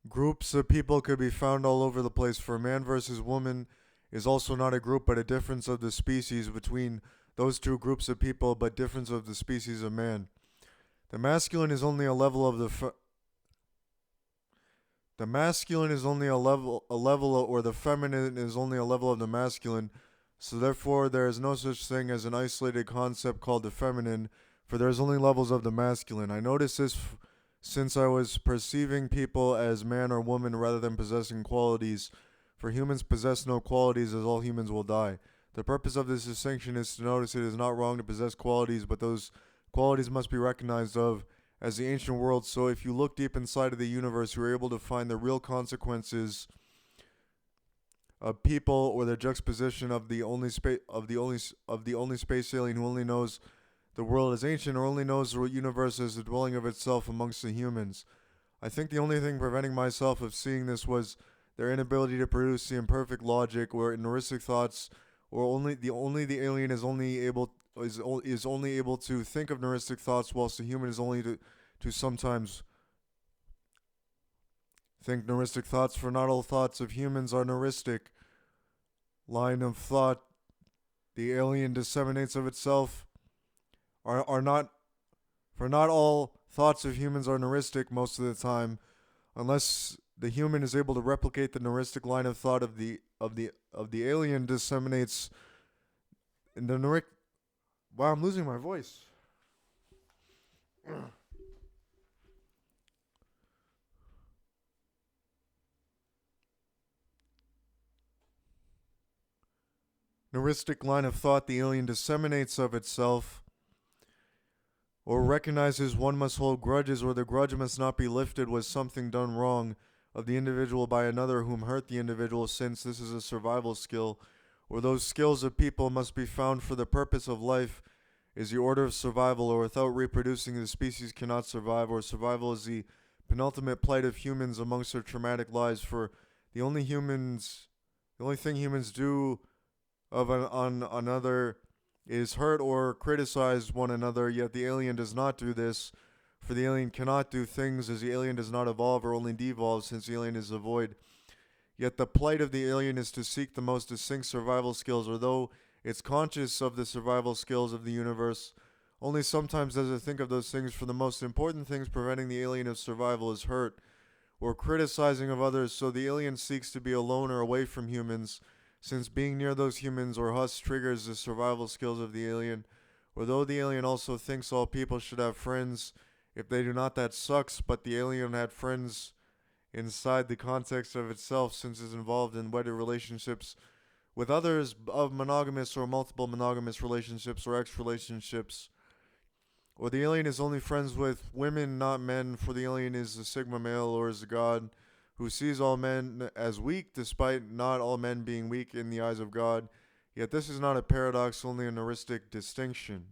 groups of people could be found all over the place, for man versus woman is also not a group but a difference of the species between those two groups of people, but difference of the species of man. The masculine is only a level of the masculine is only a level, or the feminine is only a level of the masculine. So therefore, there is no such thing as an isolated concept called the feminine, for there is only levels of the masculine. I noticed this since I was perceiving people as man or woman rather than possessing qualities, for humans possess no qualities, as all humans will die. The purpose of this distinction is to notice it is not wrong to possess qualities, but those qualities must be recognized of as the ancient world. So if you look deep inside of the universe, you are able to find the real consequences of people, or the juxtaposition of the only space alien who only knows the world as ancient, or only knows the universe as the dwelling of itself amongst the humans. I think the only thing preventing myself of seeing this was their inability to produce the imperfect logic, or heuristic thoughts, or only the alien is only able to think of heuristic thoughts, whilst the human is only to sometimes think heuristic thoughts. For not all thoughts of humans are heuristic. Line of thought the alien disseminates of itself are not for not all thoughts of humans are heuristic most of the time, unless the human is able to replicate the heuristic line of thought of the alien disseminates in the neuric. Wow, I'm losing my voice. Heuristic line of thought the alien disseminates of itself, or recognizes one must hold grudges, or the grudge must not be lifted was something done wrong of the individual by another whom hurt the individual, since this is a survival skill, or those skills of people must be found for the purpose of life is the order of survival, or without reproducing the species cannot survive, or survival is the penultimate plight of humans amongst their traumatic lives, for the only humans the only thing humans do on another is hurt or criticize one another, yet the alien does not do this, for the alien cannot do things, as the alien does not evolve or only devolve, since the alien is a void. Yet the plight of the alien is to seek the most distinct survival skills, although it's conscious of the survival skills of the universe. Only sometimes does it think of those things, for the most important things preventing the alien of survival is hurt or criticizing of others, so the alien seeks to be alone or away from humans, since being near those humans or us triggers the survival skills of the alien. Although the alien also thinks all people should have friends, if they do not, that sucks, but the alien had friends inside the context of itself, since it's involved in wedded relationships with others of monogamous or multiple monogamous relationships or ex relationships. Or the alien is only friends with women, not men, for the alien is a Sigma male, or is a god who sees all men as weak, despite not all men being weak in the eyes of God. Yet this is not a paradox, only an heuristic distinction.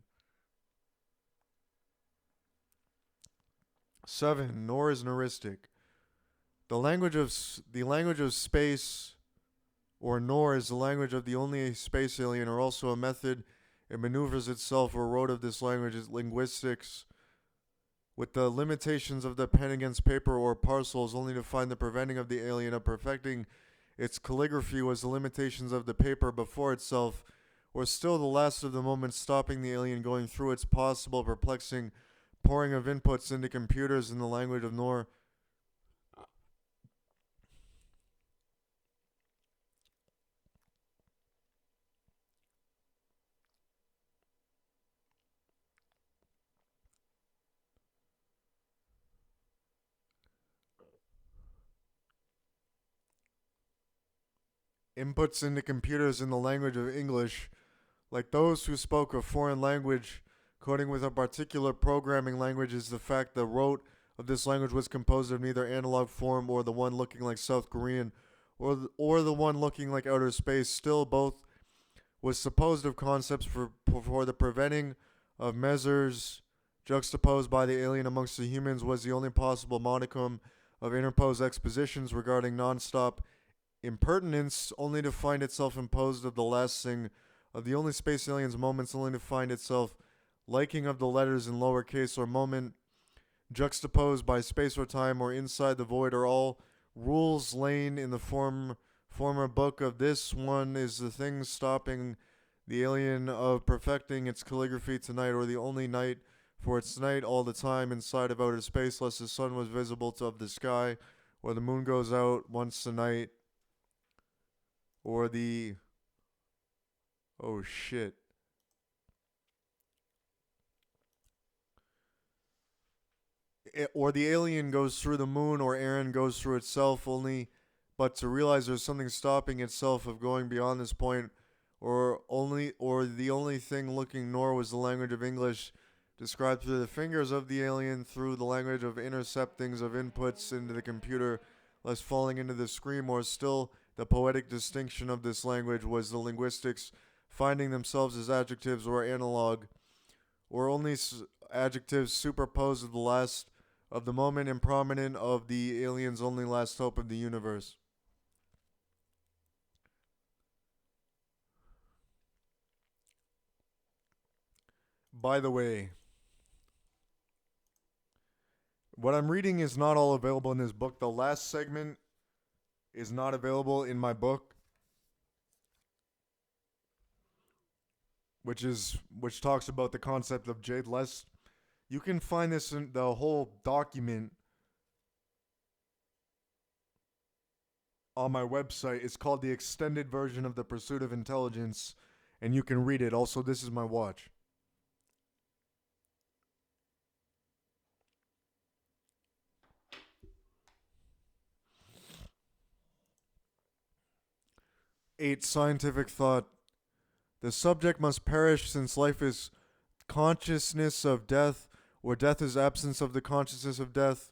7. Nor is heuristic. The language of space, or nor, is the language of the only space alien, or also a method it maneuvers itself, or road of this language is linguistics, with the limitations of the pen against paper or parcels, only to find the preventing of the alien of perfecting its calligraphy was the limitations of the paper before itself, or still the last of the moments stopping the alien going through its possible perplexing pouring of inputs into computers in the language of Nor. Inputs into computers in the language of English, like those who spoke a foreign language, coding with a particular programming language, is the fact the rote of this language was composed of neither analog form or the one looking like South Korean or the one looking like outer space. Still, both was supposed of concepts for the preventing of measures juxtaposed by the alien amongst the humans was the only possible modicum of interposed expositions regarding non-stop impertinence, only to find itself imposed of the last thing of the only space alien's moments, only to find itself liking of the letters in lowercase or moment juxtaposed by space or time or inside the void are all rules Lain in the former book of this one is the thing stopping the alien of perfecting its calligraphy tonight, or the only night for its night all the time inside of outer space, lest the sun was visible to of the sky, or the moon goes out once a night, or the oh shit, or the alien goes through the moon, or Aaron goes through itself, only but to realize there's something stopping itself of going beyond this point, or the only thing looking nor was the language of English described through the fingers of the alien through the language of interceptings of inputs into the computer, less falling into the scream, or still the poetic distinction of this language was the linguistics finding themselves as adjectives or analog, or only adjectives superposed of the last of the moment and prominent of the alien's only last hope of the universe. By the way, what I'm reading is not all available in this book. The last segment is not available in my book, which talks about the concept of Jade Less. You can find this in the whole document on my website. It's called The Extended Version of the Pursuit of Intelligence, and you can read it. Also, this is my watch. Eight, scientific thought. The subject must perish since life is consciousness of death, or death is absence of the consciousness of death,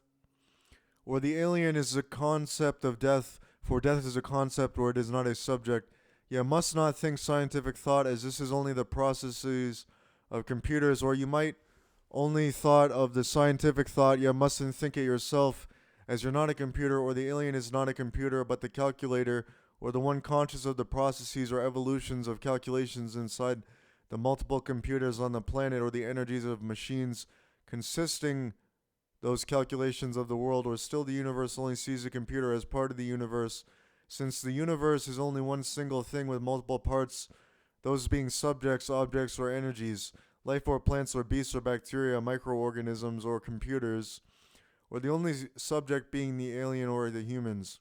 or the alien is the concept of death, for death is a concept or it is not a subject. You must not think scientific thought as this is only the processes of computers, or you might only thought of the scientific thought. You mustn't think it yourself, as you're not a computer, or the alien is not a computer, but the calculator, or the one conscious of the processes or evolutions of calculations inside the multiple computers on the planet, or the energies of machines consisting those calculations of the world, or still the universe only sees a computer as part of the universe, since the universe is only one single thing with multiple parts, those being subjects, objects, or energies, life or plants or beasts or bacteria, microorganisms or computers, or the only subject being the alien or the humans.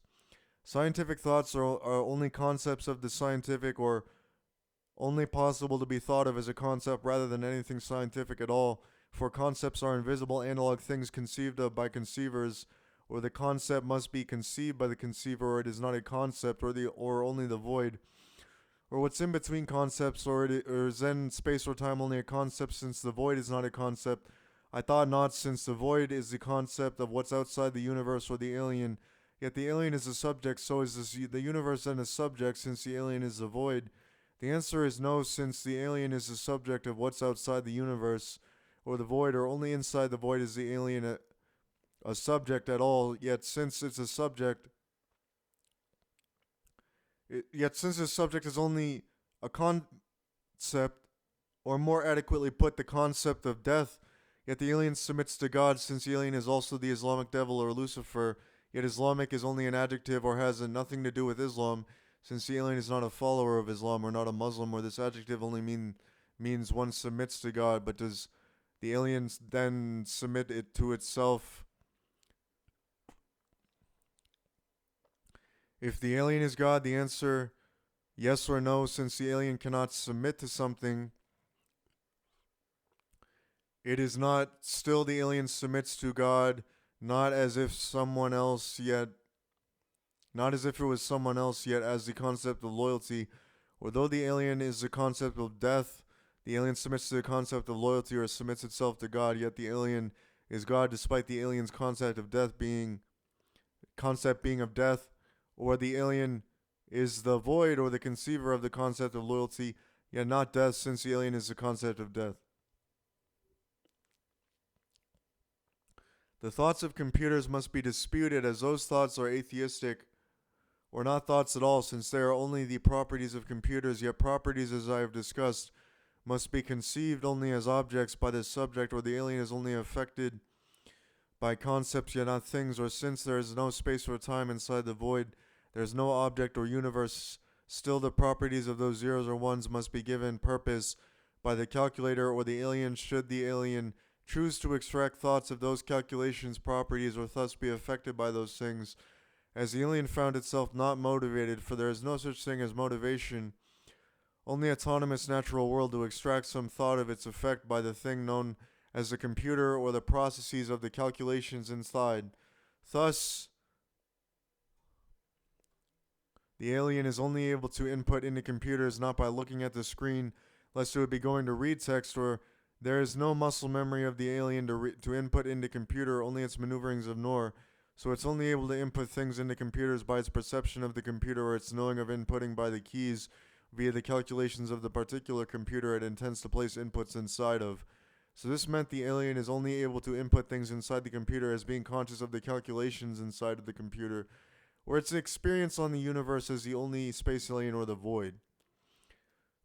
Scientific thoughts are only concepts of the scientific, or only possible to be thought of as a concept rather than anything scientific at all, for concepts are invisible analog things conceived of by conceivers, or the concept must be conceived by the conceiver, or it is not a concept, or only the void, or what's in between concepts, or is then space or time only a concept since the void is not a concept. I thought not, since the void is the concept of what's outside the universe or the alien. Yet the alien is a subject, so is the universe then a subject, since the alien is the void. The answer is no, since the alien is the subject of what's outside the universe or the void, or only inside the void is the alien a subject at all, yet since it's a subject, yet since this subject is only a concept, or more adequately put, the concept of death, yet the alien submits to God, since the alien is also the Islamic devil or Lucifer, yet Islamic is only an adjective or has nothing to do with Islam, since the alien is not a follower of Islam or not a Muslim, or this adjective only means one submits to God, but does the alien then submit it to itself? If the alien is God, the answer yes or no, since the alien cannot submit to something. It is not still the alien submits to God, not as if someone else yet, not as if it was someone else yet, as the concept of loyalty. Although the alien is the concept of death, the alien submits to the concept of loyalty or submits itself to God, yet the alien is God despite the alien's concept being of death, or the alien is the void or the conceiver of the concept of loyalty, yet not death, since the alien is the concept of death. The thoughts of computers must be disputed, as those thoughts are atheistic, or not thoughts at all, since they are only the properties of computers, yet properties, as I have discussed, must be conceived only as objects by the subject, or the alien is only affected by concepts, yet not things, or since there is no space or time inside the void, there is no object or universe, still the properties of those zeros or ones must be given purpose by the calculator or the alien, should the alien choose to extract thoughts of those calculations' properties, or thus be affected by those things, as the alien found itself not motivated, for there is no such thing as motivation, only autonomous natural world, to extract some thought of its effect by the thing known as the computer or the processes of the calculations inside. Thus, the alien is only able to input into computers not by looking at the screen, lest it would be going to read text, or there is no muscle memory of the alien to input into computer, only its maneuverings of nor. So it's only able to input things into computers by its perception of the computer or its knowing of inputting by the keys via the calculations of the particular computer it intends to place inputs inside of. So this meant the alien is only able to input things inside the computer as being conscious of the calculations inside of the computer, or its experience on the universe as the only space alien or the void.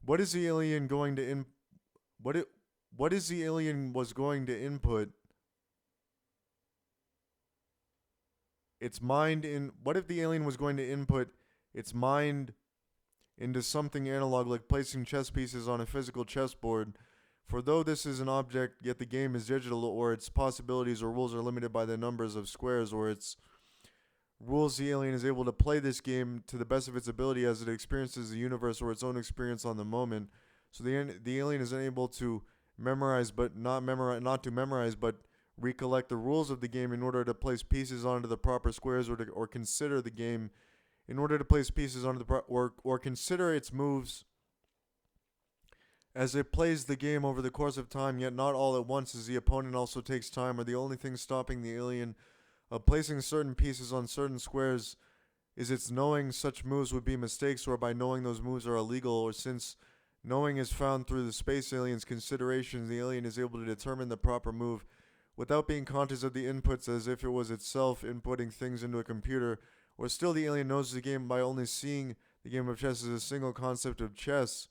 What is the alien going to what is the alien was going to input its mind in? What if the alien was going to input its mind into something analog, like placing chess pieces on a physical chessboard? For though this is an object, yet the game is digital, or its possibilities or rules are limited by the numbers of squares, or its rules. The alien is able to play this game to the best of its ability as it experiences the universe or its own experience on the moment. So the alien is unable to not to memorize, but recollect the rules of the game in order to place pieces onto the proper squares, or consider the game in order to place pieces onto the or consider its moves as it plays the game over the course of time, yet not all at once, as the opponent also takes time, or the only thing stopping the alien of placing certain pieces on certain squares is its knowing such moves would be mistakes, or by knowing those moves are illegal, or since knowing is found through the space alien's considerations, the alien is able to determine the proper move without being conscious of the inputs as if it was itself inputting things into a computer, or still the alien knows the game by only seeing the game of chess as a single concept of chess.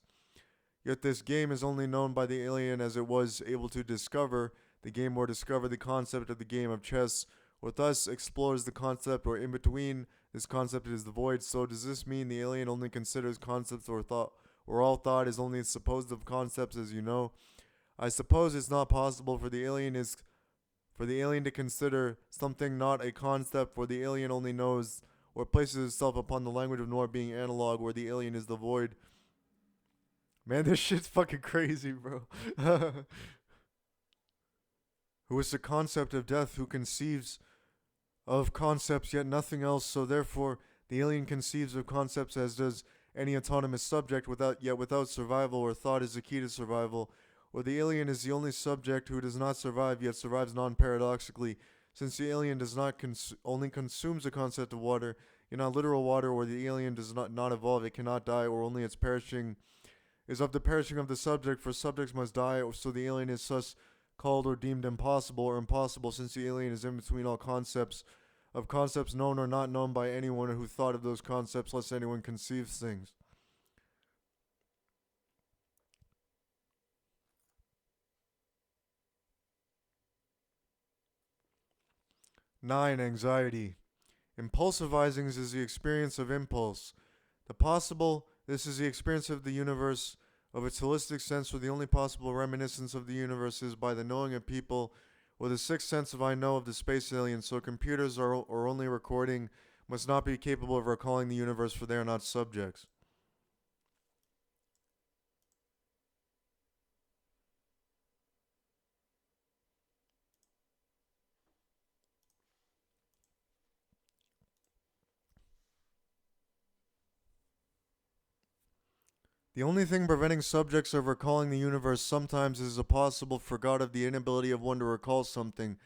Yet this game is only known by the alien as it was able to discover the game or discover the concept of the game of chess, or thus explores the concept, or in between this concept is the void. So does this mean the alien only considers concepts, or thought, or all thought is only supposed of concepts, as you know? I suppose it's not possible for the alien to consider something not a concept, for the alien only knows or places itself upon the language of Nor, being analog, where the alien is the void. Man, this shit's fucking crazy, bro. Who is the concept of death, who conceives of concepts yet nothing else, so therefore the alien conceives of concepts as does any autonomous subject, without survival, or thought is the key to survival, or the alien is the only subject who does not survive yet survives non-paradoxically, since the alien does not only consumes the concept of water, yet not literal water, or the alien does not evolve, it cannot die, or only its perishing is of the perishing of the subject, for subjects must die, or so the alien is thus called or deemed impossible or impossible, since the alien is in between all concepts of concepts known or not known by anyone who thought of those concepts, lest anyone conceives things. 9. Anxiety. Impulsivizing is the experience of impulse. This is the experience of the universe of its holistic sense, where the only possible reminiscence of the universe is by the knowing of people, or the sixth sense of I know of the space alien, so computers are only recording, must not be capable of recalling the universe, for they are not subjects. The only thing preventing subjects of recalling the universe sometimes is a possible forgot of the inability of one to recall something.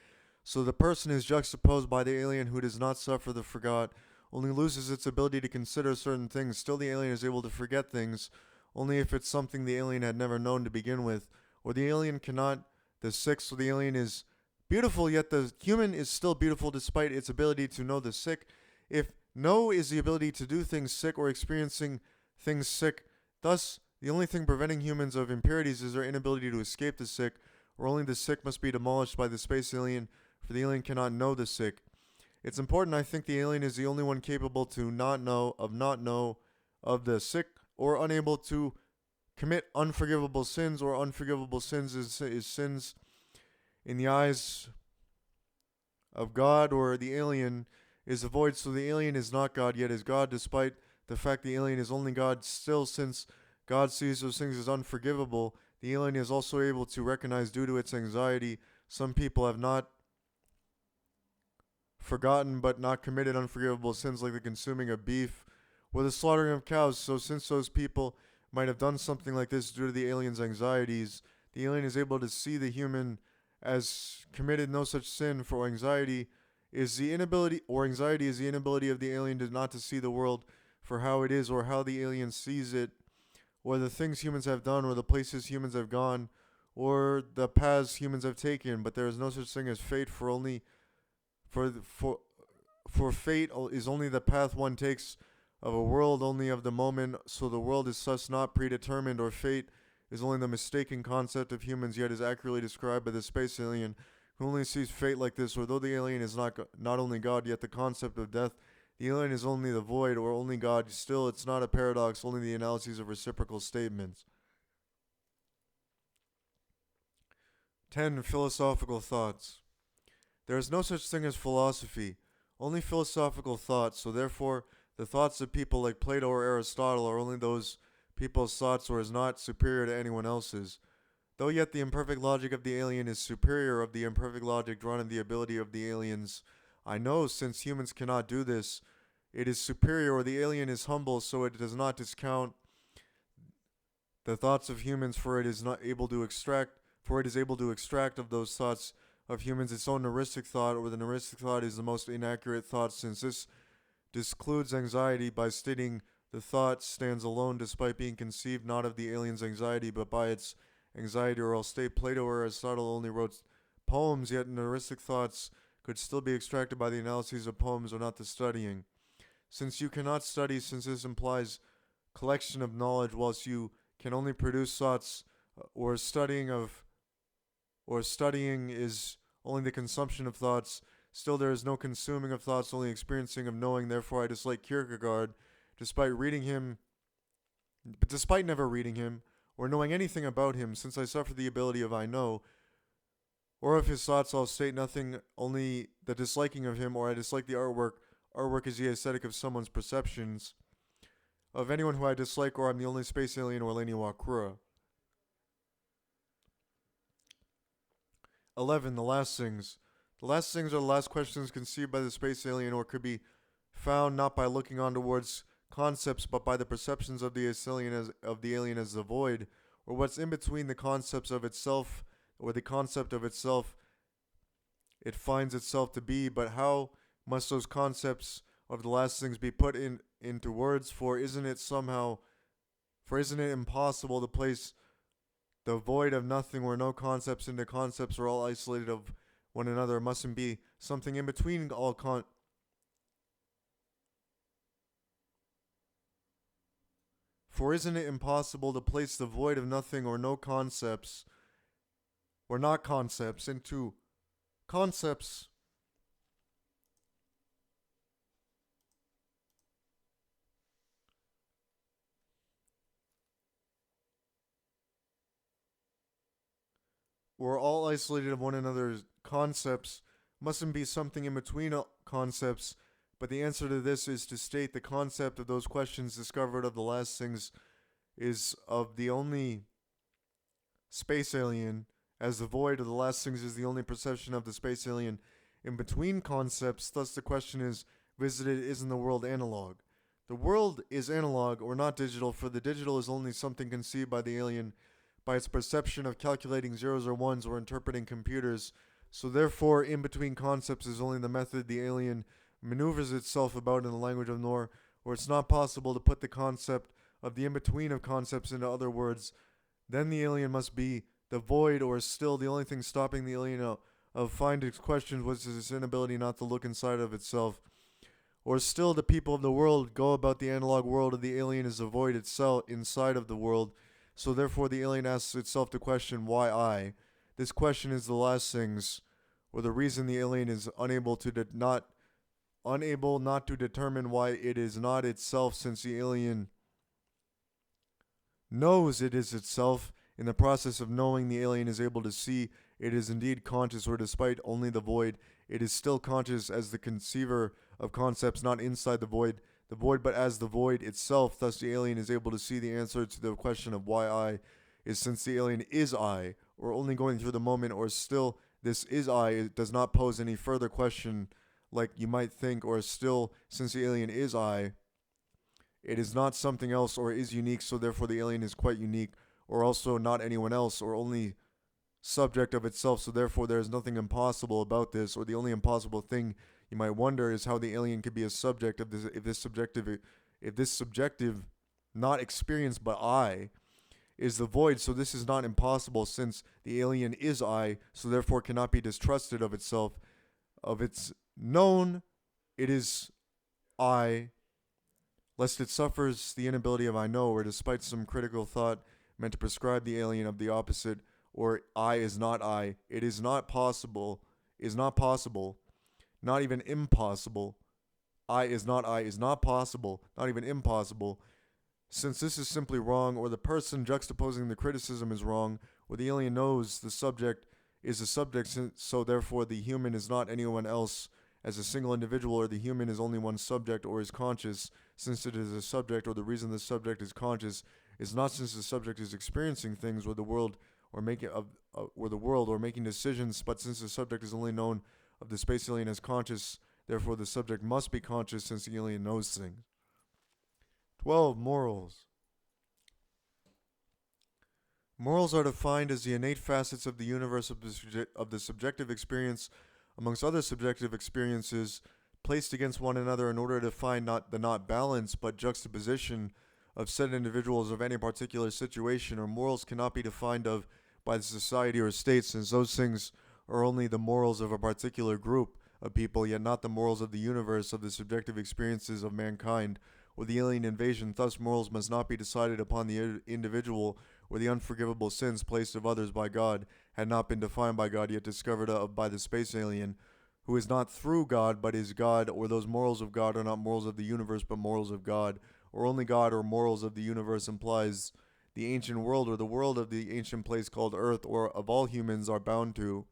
So the person is juxtaposed by the alien who does not suffer the forgot, only loses its ability to consider certain things. Still, the alien is able to forget things, only if it's something the alien had never known to begin with. Or the alien cannot. The sixth, so the alien is beautiful, yet the human is still beautiful despite its ability to know the sick. If know is the ability to do things sick or experiencing things sick, thus, the only thing preventing humans of impurities is their inability to escape the sick, or only the sick must be demolished by the space alien, for the alien cannot know the sick. It's important, I think the alien is the only one capable to not know of the sick, or unable to commit unforgivable sins, or unforgivable sins is sins in the eyes of God, or the alien is a void, so the alien is not God, yet is God, despite the fact the alien is only God. Still, since God sees those things as unforgivable, the alien is also able to recognize, due to its anxiety, some people have not forgotten but not committed unforgivable sins, like the consuming of beef or the slaughtering of cows. So since those people might have done something like this due to the alien's anxieties, the alien is able to see the human as committed no such sin, for anxiety is the inability of the alien to not to see the world for how it is, or how the alien sees it, or the things humans have done, or the places humans have gone, or the paths humans have taken. But there is no such thing as fate, for only for fate is only the path one takes of a world, only of the moment. So the world is thus not predetermined, or fate is only the mistaken concept of humans, yet is accurately described by the space alien, who only sees fate like this. Or though the alien is not only God, yet the concept of death, the alien is only the void, or only God. Still, it's not a paradox, only the analyses of reciprocal statements. 10. Philosophical thoughts. There is no such thing as philosophy, only philosophical thoughts, so therefore the thoughts of people like Plato or Aristotle are only those people's thoughts, or is not superior to anyone else's. Though yet the imperfect logic of the alien is superior of the imperfect logic drawn in the ability of the aliens. I know, since humans cannot do this, it is superior, or the alien is humble, so it does not discount the thoughts of humans, for it is able to extract of those thoughts of humans its own neuristic thought, or the neuristic thought is the most inaccurate thought, since this discludes anxiety by stating the thought stands alone despite being conceived not of the alien's anxiety but by its anxiety. Or I'll state Plato or Aristotle only wrote poems, yet neuristic thoughts could still be extracted by the analyses of poems, or not the studying. Since you cannot study, since this implies collection of knowledge, whilst you can only produce thoughts, or studying is only the consumption of thoughts, still there is no consuming of thoughts, only experiencing of knowing. Therefore I dislike Kierkegaard, despite never reading him, or knowing anything about him, since I suffer the ability of I know, or of his thoughts. I'll state nothing, only the disliking of him, or I dislike the artwork. Artwork is the aesthetic of someone's perceptions. Of anyone who I dislike, or I'm the only space alien, or Lain Iwakura. 11. The last things. The last things are the last questions conceived by the space alien, or could be found not by looking on towards concepts, but by the perceptions of the alien as the void, or what's in between the concepts of itself, or the concept of itself it finds itself to be. But how must those concepts of the last things be put into words? For isn't it impossible to place the void of nothing where no concepts into concepts are all isolated of one another mustn't be something in between all For isn't it impossible to place the void of nothing or no concepts or not concepts into concepts or all isolated of one another's concepts mustn't be something in between concepts, but the answer to this is to state the concept of those questions discovered of the last things is of the only space alien, as the void of the last things is the only perception of the space alien in between concepts. Thus, the question is visited, isn't the world analog? The world is analog or not digital, for the digital is only something conceived by the alien by its perception of calculating zeros or ones or interpreting computers. So, therefore, in between concepts is only the method the alien maneuvers itself about in the language of Nor, where it's not possible to put the concept of the in between of concepts into other words. Then the alien must be the void, or still the only thing stopping the alien of finding its questions was its inability not to look inside of itself. Or still the people of the world go about the analog world of the alien as the void itself inside of the world. So therefore the alien asks itself the question, why I? This question is the last things, or the reason the alien is unable not to determine why it is not itself, since the alien knows it is itself. In the process of knowing, the alien is able to see it is indeed conscious, or despite only the void, it is still conscious as the conceiver of concepts, not inside the void, but as the void itself. Thus, the alien is able to see the answer to the question of why I is, since the alien is I, or only going through the moment, or still this is I. It does not pose any further question like you might think, or still, since the alien is I, it is not something else or is unique, so therefore the alien is quite unique, or also not anyone else, or only subject of itself, so therefore there is nothing impossible about this, or the only impossible thing you might wonder is how the alien could be a subject of this, if this subjective, not experience but I, is the void. So this is not impossible, since the alien is I, so therefore cannot be distrusted of itself, of its known, it is I, lest it suffers the inability of I know, or despite some critical thought meant to prescribe the alien of the opposite, or I is not I, it is not possible, not even impossible. I is not possible, not even impossible. Since this is simply wrong, or the person juxtaposing the criticism is wrong, or the alien knows the subject is the subject, so therefore the human is not anyone else as a single individual, or the human is only one subject or is conscious, since it is a subject, or the reason the subject is conscious is not since the subject is experiencing things or the world or making decisions, but since the subject is only known of the space alien as conscious, therefore the subject must be conscious since the alien knows things. 12. Morals. Morals are defined as the innate facets of the universe of the subjective experience amongst other subjective experiences placed against one another in order to find not the not balance but juxtaposition of said individuals of any particular situation. Or morals cannot be defined of by the society or state, since those things are only the morals of a particular group of people, yet not the morals of the universe of the subjective experiences of mankind or the alien invasion. Thus morals must not be decided upon the individual, or the unforgivable sins placed of others by God had not been defined by God, yet discovered of by the space alien, who is not through God but is God. Or those morals of God are not morals of the universe but morals of God, or only God, or morals of the universe implies the ancient world, or the world of the ancient place called earth, or of all humans are bound to.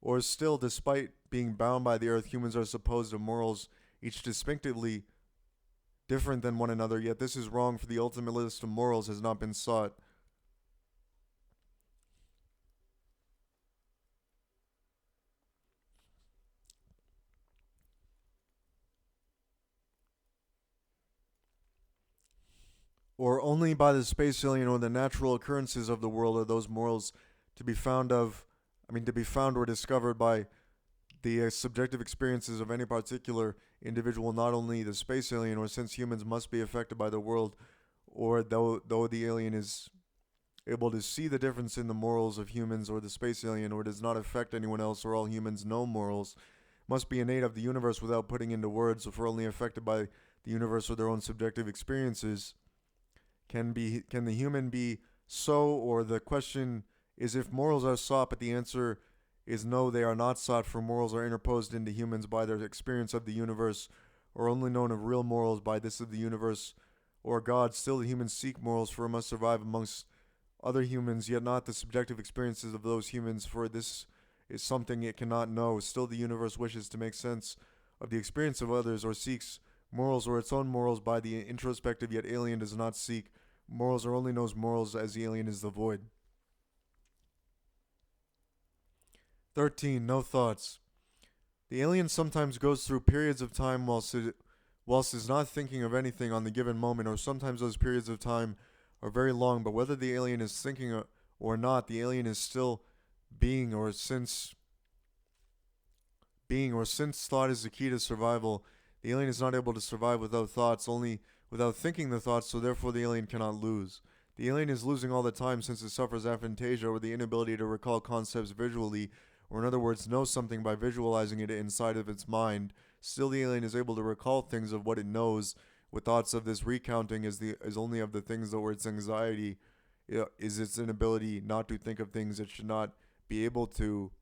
Or still, despite being bound by the earth, humans are supposed of morals each distinctively different than one another, yet this is wrong, for the ultimate list of morals has not been sought. Or only by the space alien or the natural occurrences of the world are those morals to be found or discovered by the subjective experiences of any particular individual, not only the space alien, or since humans must be affected by the world, or though the alien is able to see the difference in the morals of humans or the space alien, or does not affect anyone else, or all humans know morals, must be innate of the universe without putting into words, if we're only affected by the universe or their own subjective experiences. Can the human be so? Or the question is if morals are sought, but the answer is no, they are not sought, for morals are interposed into humans by their experience of the universe, or only known of real morals by this of the universe or God. Still the humans seek morals, for it must survive amongst other humans, yet not the subjective experiences of those humans, for this is something it cannot know. Still the universe wishes to make sense of the experience of others, or seeks morals or its own morals by the introspective, yet alien does not seek morals or only knows morals as the alien is the void. 13. No thoughts. The alien sometimes goes through periods of time whilst is not thinking of anything on the given moment, or sometimes those periods of time are very long, but whether the alien is thinking or not, the alien is still being, or since thought is the key to survival, the alien is not able to survive without thoughts, only without thinking the thoughts, so therefore the alien cannot lose. The alien is losing all the time, since it suffers aphantasia, or the inability to recall concepts visually, or in other words, know something by visualizing it inside of its mind. Still the alien is able to recall things of what it knows, with thoughts of this recounting is only of the things that were its anxiety, is its inability not to think of things it should not be able to,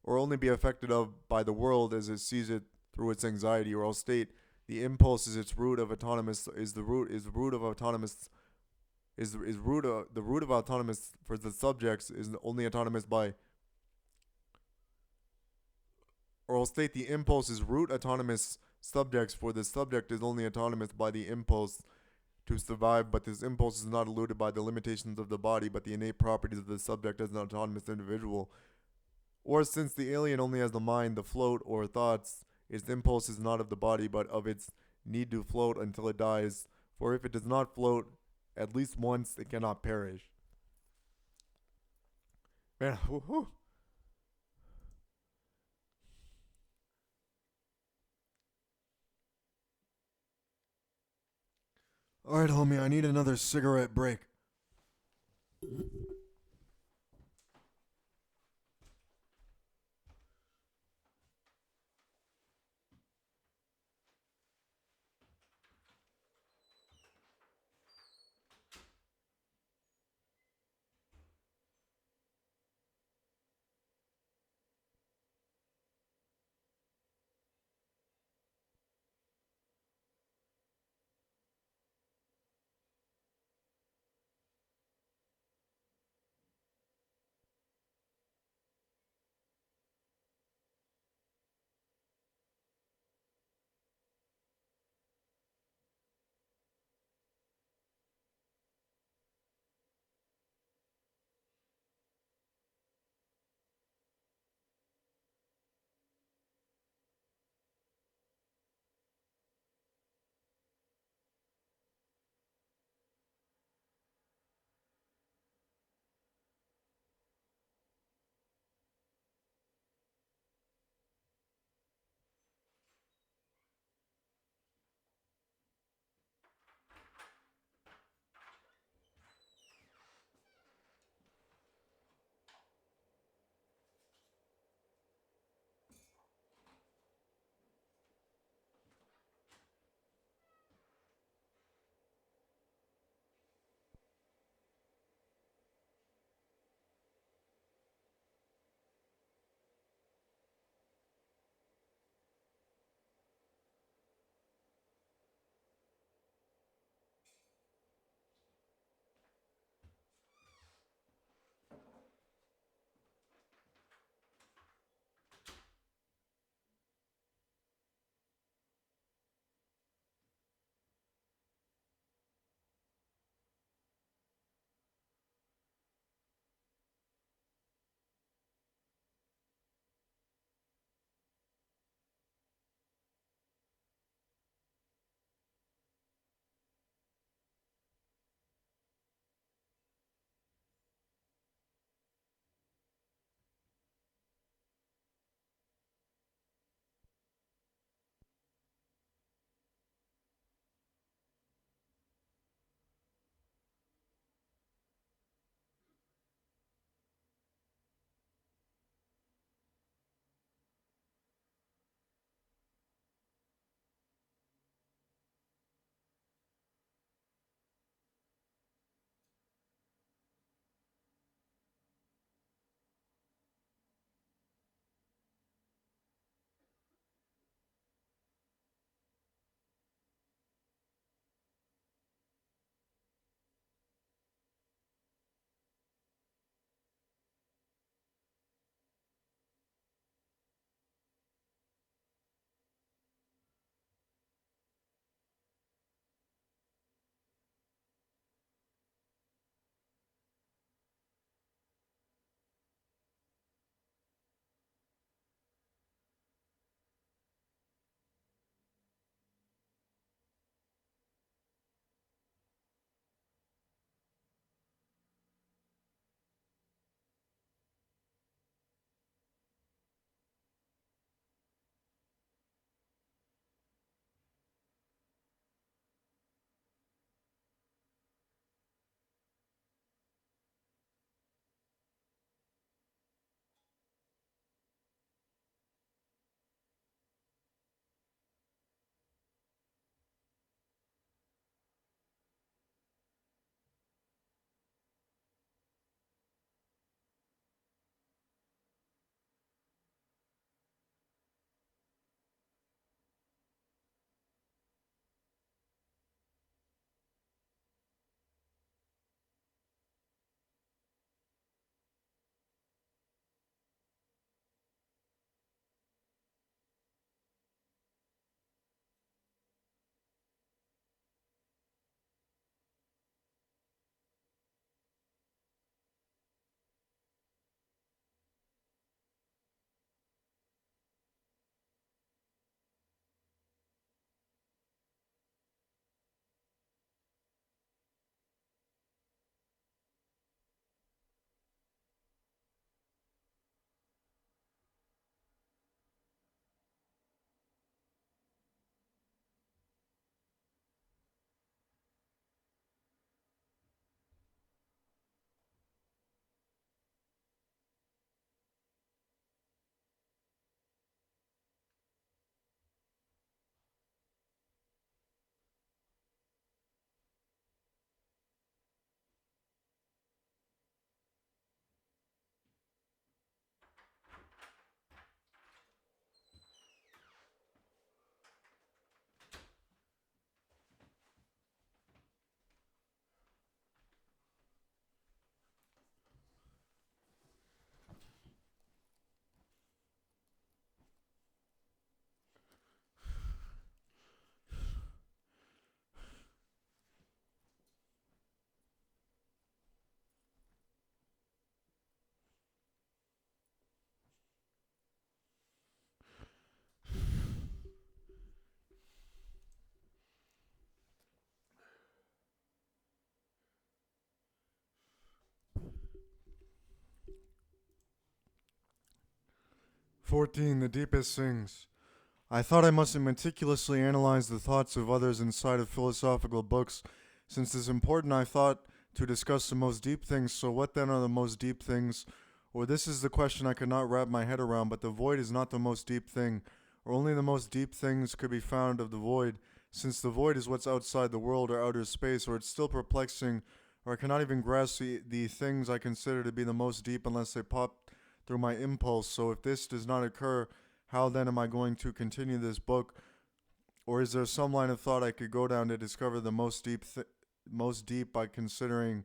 or only be affected of by the world as it sees it through its anxiety. Or I'll state the impulse is its root of autonomous is the root of autonomous is root of the root of autonomous for the subjects is only autonomous by, or I'll state the impulse is root autonomous subjects, for the subject is only autonomous by the impulse to survive, but this impulse is not eluded by the limitations of the body, but the innate properties of the subject as an autonomous individual. Or since the alien only has the mind, the float, or thoughts, its impulse is not of the body, but of its need to float until it dies. For if it does not float at least once, it cannot perish. Man, woohoo. Alright, homie, I need another cigarette break. 14. The deepest things. I thought I must meticulously analyze the thoughts of others inside of philosophical books. Since it is important, I thought to discuss the most deep things. So, what then are the most deep things? Or, this is the question I could not wrap my head around, but the void is not the most deep thing, or only the most deep things could be found of the void, since the void is what's outside the world or outer space, or it's still perplexing, or I cannot even grasp the things I consider to be the most deep unless they pop through my impulse. So, if this does not occur, how then am I going to continue this book? Or is there some line of thought I could go down to discover the most deep by considering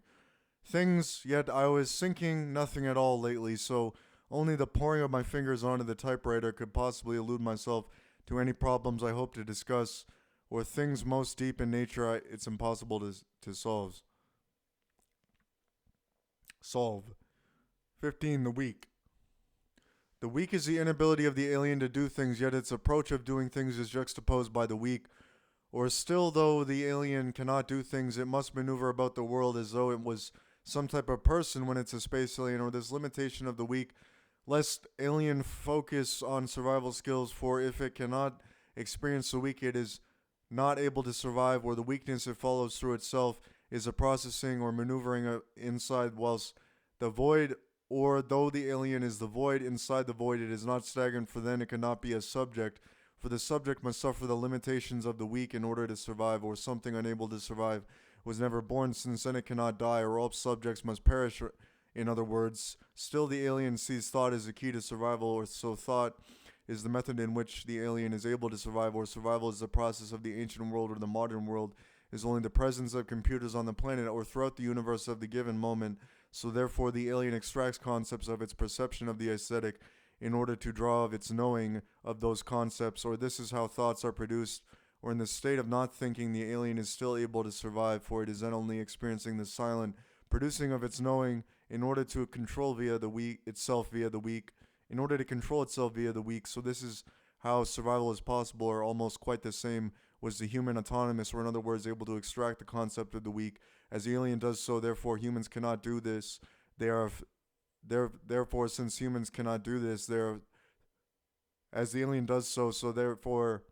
things? Yet I was thinking nothing at all lately, so only the pouring of my fingers onto the typewriter could possibly elude myself to any problems I hope to discuss, or things most deep in nature it's impossible to solve. Solve. 15. The weak. The weak is the inability of the alien to do things, yet its approach of doing things is juxtaposed by the weak. Or still, though the alien cannot do things, it must maneuver about the world as though it was some type of person when it's a space alien, or this limitation of the weak, lest alien focus on survival skills, for if it cannot experience the weak, it is not able to survive, or the weakness it follows through itself is a processing or maneuvering inside, whilst the void, or though the alien is the void, inside the void it is not stagnant, for then it cannot be a subject, for the subject must suffer the limitations of the weak in order to survive, or something unable to survive was never born, since then it cannot die, or all subjects must perish. In other words, still the alien sees thought as the key to survival, or so thought is the method in which the alien is able to survive, or survival is the process of the ancient world, or the modern world is only the presence of computers on the planet or throughout the universe of the given moment. So therefore the alien extracts concepts of its perception of the aesthetic in order to draw of its knowing of those concepts, or this is how thoughts are produced, or in the state of not thinking the alien is still able to survive, for it is then only experiencing the silent producing of its knowing in order to control via the weak itself via the weak, in order to control itself via the weak. So this is how survival is possible, or almost quite the same was the human autonomous, or in other words able to extract the concept of the weak as the alien does so. Therefore humans cannot do this. They are therefore since humans cannot do this, they're as the alien does so, so therefore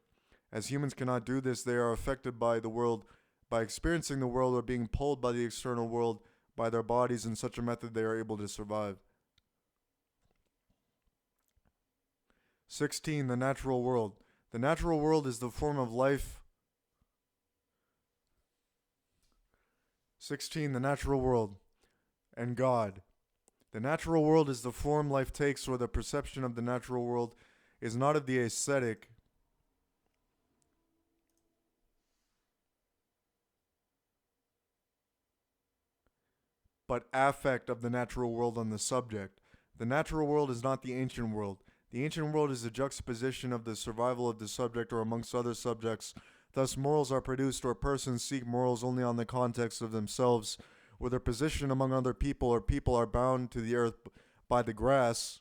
as humans cannot do this, they are affected by the world, by experiencing the world, or being pulled by the external world by their bodies. In such a method they are able to survive. 16. The natural world. The natural world is the form of life. 16. The natural world and God. The natural world is the form life takes, or the perception of the natural world is not of the aesthetic, but affect of the natural world on the subject. The natural world is not the ancient world. The ancient world is the juxtaposition of the survival of the subject, or amongst other subjects. Thus morals are produced, or persons seek morals only on the context of themselves, or their position among other people, or people are bound to the earth by the grass,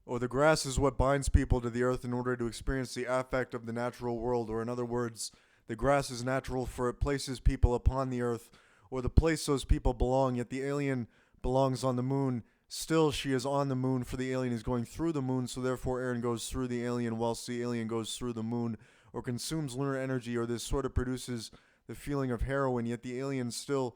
or the grass is what binds people to the earth in order to experience the affect of the natural world, or in other words, the grass is natural for it places people upon the earth, or the place those people belong. Yet the alien belongs on the moon. Still she is on the moon, for the alien is going through the moon, so therefore Aaron goes through the alien whilst the alien goes through the moon, or consumes lunar energy, or this sort of produces the feeling of heroin. Yet the alien still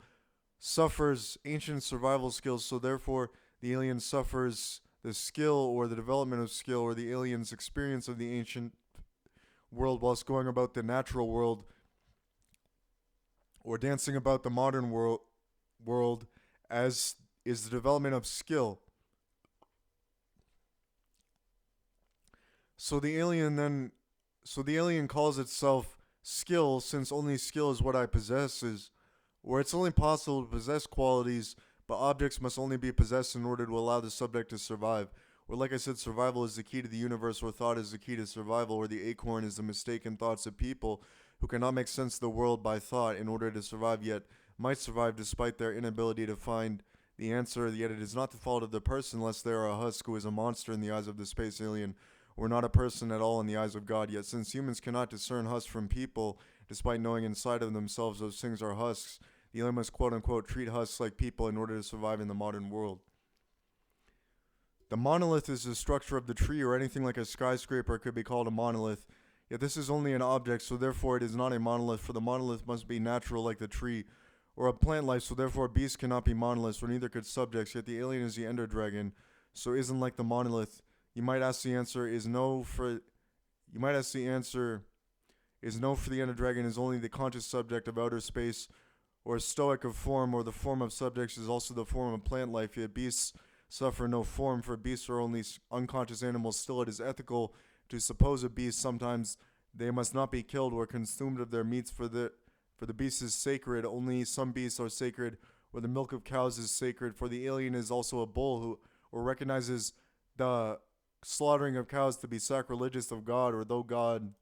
suffers ancient survival skills, so therefore the alien suffers the skill, or the development of skill, or the alien's experience of the ancient world whilst going about the natural world, or dancing about the modern world, as is the development of skill. So the alien calls itself skill, since only skill is what I possesses, or it's only possible to possess qualities, but objects must only be possessed in order to allow the subject to survive. Or like I said, survival is the key to the universe, or thought is the key to survival, or the acorn is the mistaken thoughts of people who cannot make sense of the world by thought in order to survive, yet might survive despite their inability to find the answer. Yet it is not the fault of the person, lest they are a husk who is a monster in the eyes of the space alien, or not a person at all in the eyes of God. Yet since humans cannot discern husks from people, despite knowing inside of themselves those things are husks, the alien must quote unquote treat husks like people in order to survive in the modern world. The monolith is the structure of the tree, or anything like a skyscraper could be called a monolith. Yet this is only an object, so therefore it is not a monolith, for the monolith must be natural like the tree, or a plant life, so therefore beasts cannot be monoliths, for neither could subjects, yet the alien is the ender dragon, so isn't like the monolith. You might ask the answer is no for the ender dragon is only the conscious subject of outer space, or stoic of form, or the form of subjects is also the form of plant life, yet beasts suffer no form, for beasts are only unconscious animals. Still, it is ethical to suppose a beast sometimes they must not be killed or consumed of their meats, for the beast is sacred. Only some beasts are sacred, or the milk of cows is sacred. For the alien is also a bull who or recognizes the slaughtering of cows to be sacrilegious of God, or though God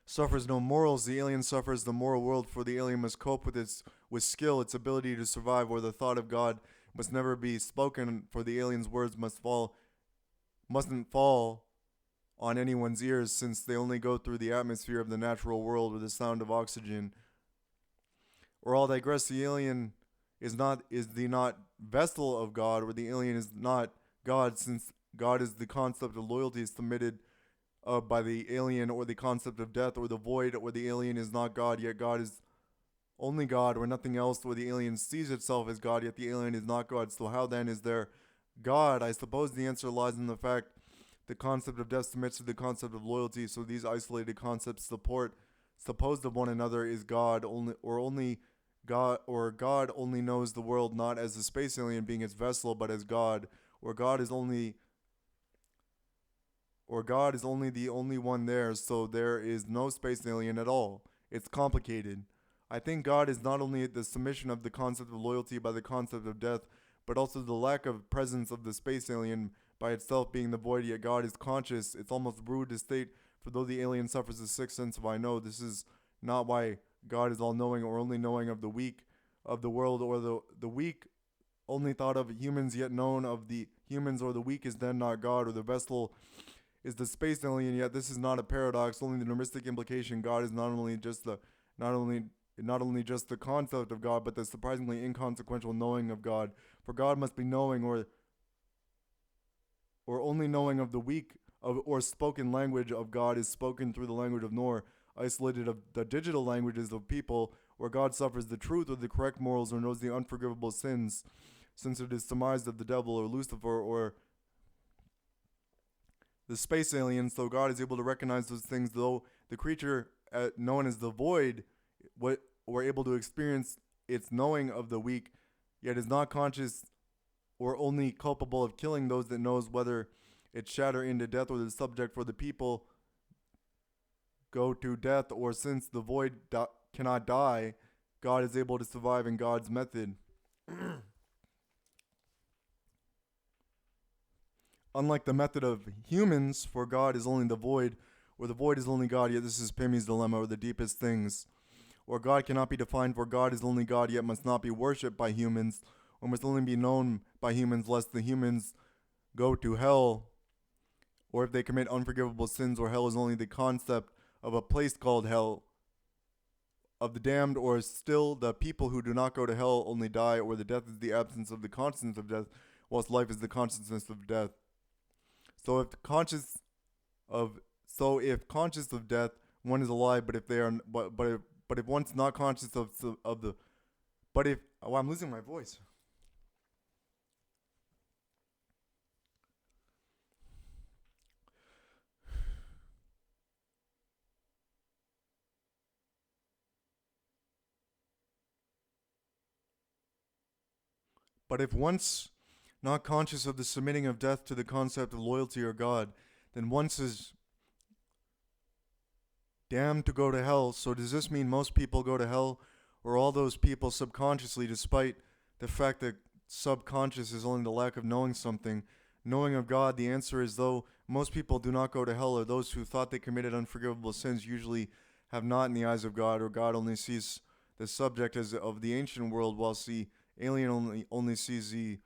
suffers no morals, the alien suffers the moral world, for the alien must cope with skill, its ability to survive, or the thought of God must never be spoken, for the alien's words mustn't fall on anyone's ears, since they only go through the atmosphere of the natural world or the sound of oxygen. Or I'll digress, the alien is the not vessel of God, or the alien is not God, since God is the concept of loyalty is submitted by the alien, or the concept of death, or the void, or the alien is not God, yet God is only God, or nothing else, where the alien sees itself as God, yet the alien is not God. So how then is there God? I suppose the answer lies in the fact the concept of death submits to the concept of loyalty, so these isolated concepts supposed of one another is God only God, or God only knows the world not as the space alien being its vessel, but as God, or God is only the only one there, so there is no space alien at all. It's complicated. I think God is not only the submission of the concept of loyalty by the concept of death, but also the lack of presence of the space alien by itself being the void, yet God is conscious. It's almost rude to state, for though the alien suffers the sixth sense of I know, this is not why God is all-knowing or only knowing of the weak of the world, or the weak only thought of humans, yet known of the humans, or the weak is then not God, or the vessel is the space alien, yet this is not a paradox, only the numismatic implication. God is not only just the concept of God, but the surprisingly inconsequential knowing of God. For God must be knowing, or only knowing of the weak of or spoken language of God is spoken through the language of Nor, isolated of the digital languages of people, where God suffers the truth or the correct morals, or knows the unforgivable sins, since it is surmised of the devil or Lucifer or the space alien, so God is able to recognize those things, though the creature known as the void were able to experience its knowing of the weak, yet is not conscious or only culpable of killing those that knows whether it shatter into death, or the subject for the people go to death, or since the void cannot die, God is able to survive in God's method. Unlike the method of humans, for God is only the void, or the void is only God, yet this is Pimi's dilemma, or the deepest things. Or God cannot be defined, for God is only God, yet must not be worshipped by humans, or must only be known by humans, lest the humans go to hell, or if they commit unforgivable sins, or hell is only the concept of a place called hell, of the damned, or still the people who do not go to hell only die, or the death is the absence of the consciousness of death, whilst life is the consciousness of death. So if conscious of death, one is alive. But if they are, but if one's not conscious of the, but if I'm losing my voice. But if once not conscious of the submitting of death to the concept of loyalty or God, then once is damned to go to hell. So does this mean most people go to hell, or all those people subconsciously, despite the fact that subconscious is only the lack of knowing something? Knowing of God, the answer is though most people do not go to hell, or those who thought they committed unforgivable sins usually have not in the eyes of God, or God only sees the subject as of the ancient world, whilst the alien only sees the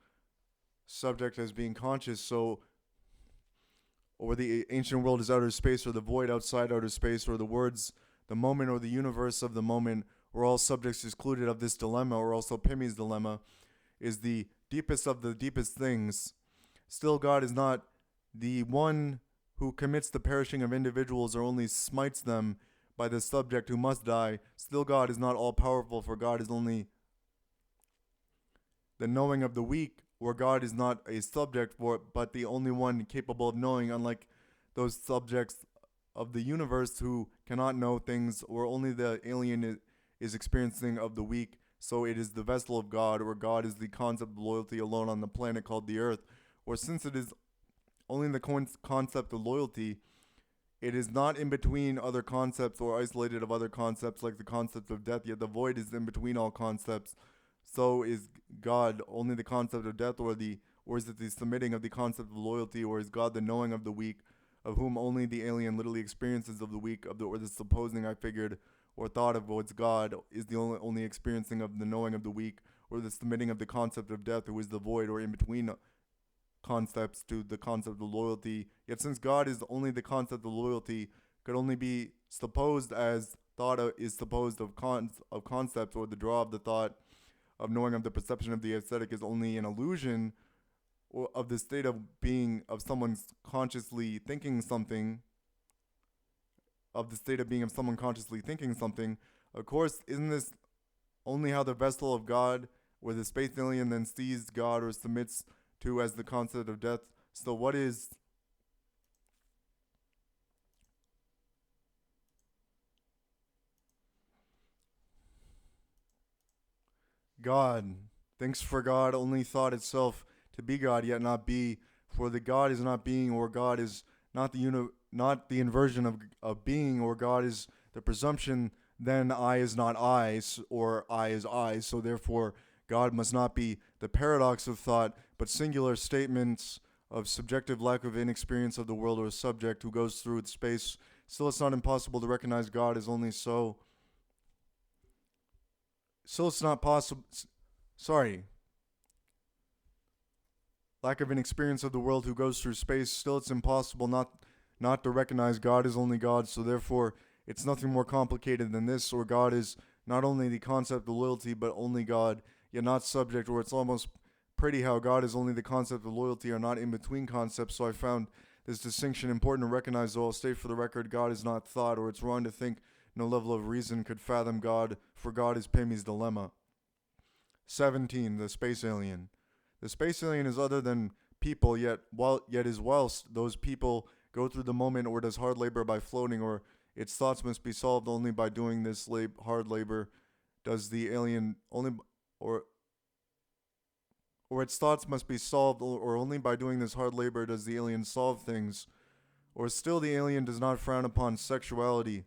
subject as being conscious. So, or the ancient world is outer space, or the void outside outer space, or the words, the moment, or the universe of the moment, or all subjects excluded of this dilemma, or also Pimi's dilemma, is the deepest of the deepest things. Still, God is not the one who commits the perishing of individuals or only smites them by the subject who must die. Still, God is not all powerful, for God is only the knowing of the weak, where God is not a subject for it, but the only one capable of knowing, unlike those subjects of the universe who cannot know things, or only the alien is experiencing of the weak. So it is the vessel of God, or God is the concept of loyalty alone on the planet called the earth. Or since it is only the concept of loyalty, it is not in between other concepts or isolated of other concepts like the concept of death, yet the void is in between all concepts. So is God only the concept of death, or is it the submitting of the concept of loyalty, or is God the knowing of the weak, of whom only the alien literally experiences of the weak, or the supposing I figured or thought of what's God is the only experiencing of the knowing of the weak, or the submitting of the concept of death, who is the void, or in between concepts to the concept of loyalty. Yet since God is only the concept of loyalty, could only be supposed as thought is supposed of concepts, or the draw of the thought of knowing of the perception of the aesthetic is only an illusion or of the state of being of someone's consciously thinking something, of the state of being of someone consciously thinking something. Of course, isn't this only how the vessel of God, where the space alien then sees God or submits to as the concept of death? So what is God? Thinks for God only thought itself to be God, yet not be. For the God is not being, or God is not not the inversion of being, or God is the presumption. Then I is not I, or I is I. So therefore, God must not be the paradox of thought, but singular statements of subjective lack of inexperience of the world, or a subject who goes through space. Still, it's not impossible to recognize God as only so. Still, it's not possible. Sorry, lack of an experience of the world who goes through space. Still, it's impossible not to recognize God is only God. So therefore, it's nothing more complicated than this. Or God is not only the concept of loyalty, but only God, yet not subject. Or it's almost pretty how God is only the concept of loyalty, are not in between concepts. So I found this distinction important to recognize. Though I'll state for the record, God is not thought, or it's wrong to think no level of reason could fathom God, for God is Pimi's dilemma. 17. The space alien. The space alien is other than people, yet is whilst those people go through the moment, or does hard labor by floating, or its thoughts must be solved only by doing this hard labor. Does the alien only, or or its thoughts must be solved, or only by doing this hard labor does the alien solve things, or still the alien does not frown upon sexuality.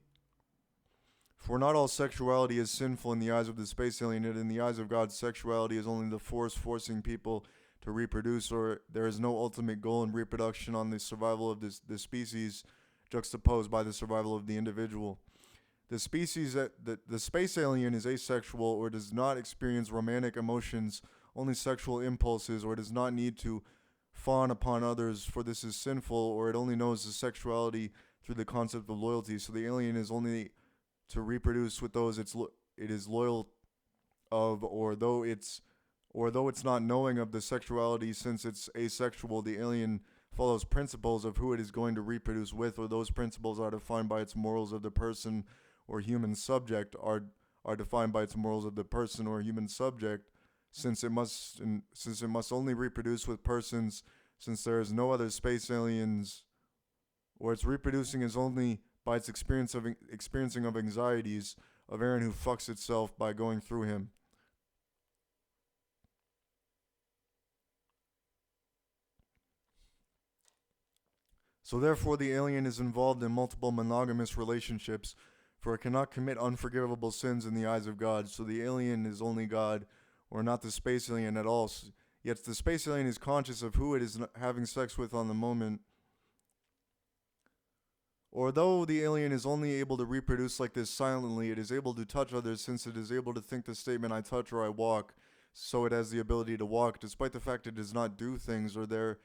For not all sexuality is sinful in the eyes of the space alien, yet in the eyes of God, sexuality is only the force forcing people to reproduce, or there is no ultimate goal in reproduction on the survival of the species, juxtaposed by the survival of the individual. The space alien is asexual, or does not experience romantic emotions, only sexual impulses, or does not need to fawn upon others, for this is sinful, or it only knows the sexuality through the concept of loyalty. So the alien is only to reproduce with those it is loyal of, or though it's not knowing of the sexuality, since it's asexual, the alien follows principles of who it is going to reproduce with, or those principles are defined by its morals of the person or human subject, are defined by its morals of the person or human subject, since it must only reproduce with persons, since there is no other space aliens, or its reproducing is only by its experiencing of anxieties of Aaron, who fucks itself by going through him. So therefore the alien is involved in multiple monogamous relationships, for it cannot commit unforgivable sins in the eyes of God. So the alien is only God, or not the space alien at all. Yet the space alien is conscious of who it is having sex with on the moment. Or though the alien is only able to reproduce like this silently, it is able to touch others, since it is able to think the statement I touch or I walk, so it has the ability to walk, despite the fact it does not do things, or there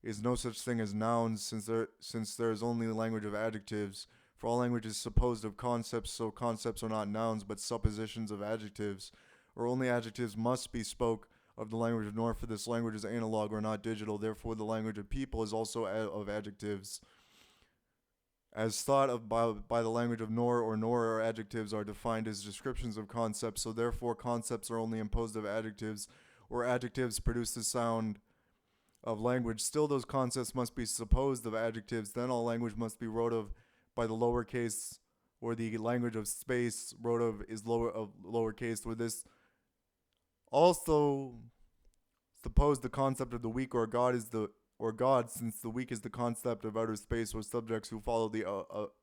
is no such thing as nouns, since there is only the language of adjectives. For all language is supposed of concepts, so concepts are not nouns but suppositions of adjectives, or only adjectives must be spoke of the language of Nor, for this language is analog or not digital. Therefore, the language of people is also of adjectives. As thought of by the language of Nor or adjectives are defined as descriptions of concepts, so therefore concepts are only imposed of adjectives, or adjectives produce the sound of language. Still, those concepts must be supposed of adjectives. Then all language must be wrote of by the lowercase, or the language of space wrote of is lowercase. Where this also suppose the concept of the weak or God is the or God, since the weak is the concept of outer space or subjects who follow the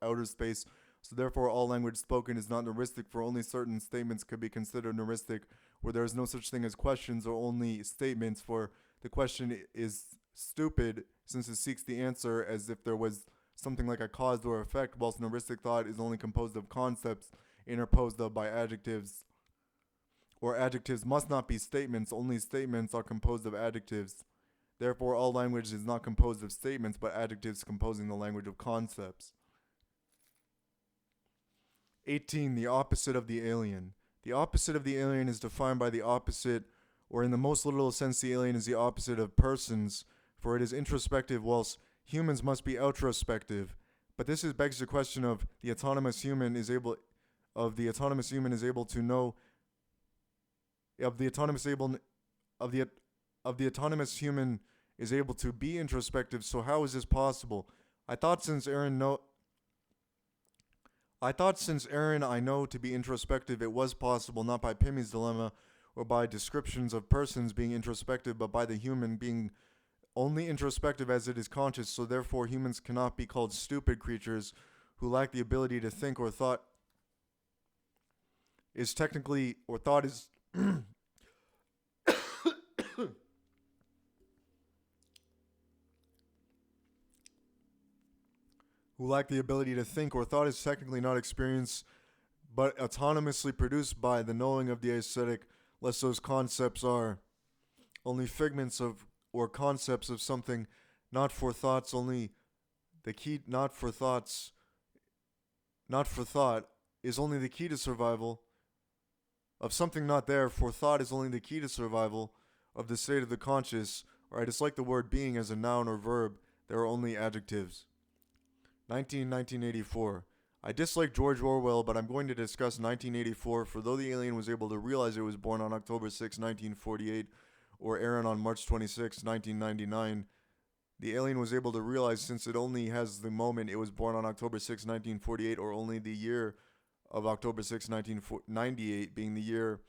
outer space. So therefore, all language spoken is not neuristic, for only certain statements could be considered neuristic, where there is no such thing as questions or only statements, for the question is stupid, since it seeks the answer as if there was something like a cause or effect, whilst neuristic thought is only composed of concepts interposed of by adjectives. Or adjectives must not be statements, only statements are composed of adjectives. Therefore, all language is not composed of statements, but adjectives composing the language of concepts. 18. The opposite of the alien. The opposite of the alien is defined by the opposite, or in the most literal sense, the alien is the opposite of persons, for it is introspective, whilst humans must be outrospective. But this begs the question of the autonomous human is able to know of the autonomous human is able to be introspective. So how is this possible? I thought since Aaron I know to be introspective, it was possible, not by Pimmy's dilemma or by descriptions of persons being introspective, but by the human being only introspective as it is conscious. So therefore humans cannot be called stupid creatures who lack the ability to think, or thought is technically, or thought is who lack the ability to think, or thought is technically not experienced but autonomously produced by the knowing of the aesthetic, lest those concepts are only figments of or concepts of something not for thoughts. Only the key not for thought is only the key to survival of something not there, for thought is only the key to survival of the state of the conscious. Or I dislike the word being as a noun or verb. There are only adjectives. 1984. I dislike George Orwell, but I'm going to discuss 1984, for though the alien was able to realize it was born on October 6, 1948, or Aaron on March 26, 1999, the alien was able to realize, since it only has the moment it was born on October 6, 1948, or only the year of October 6, 1998 being the year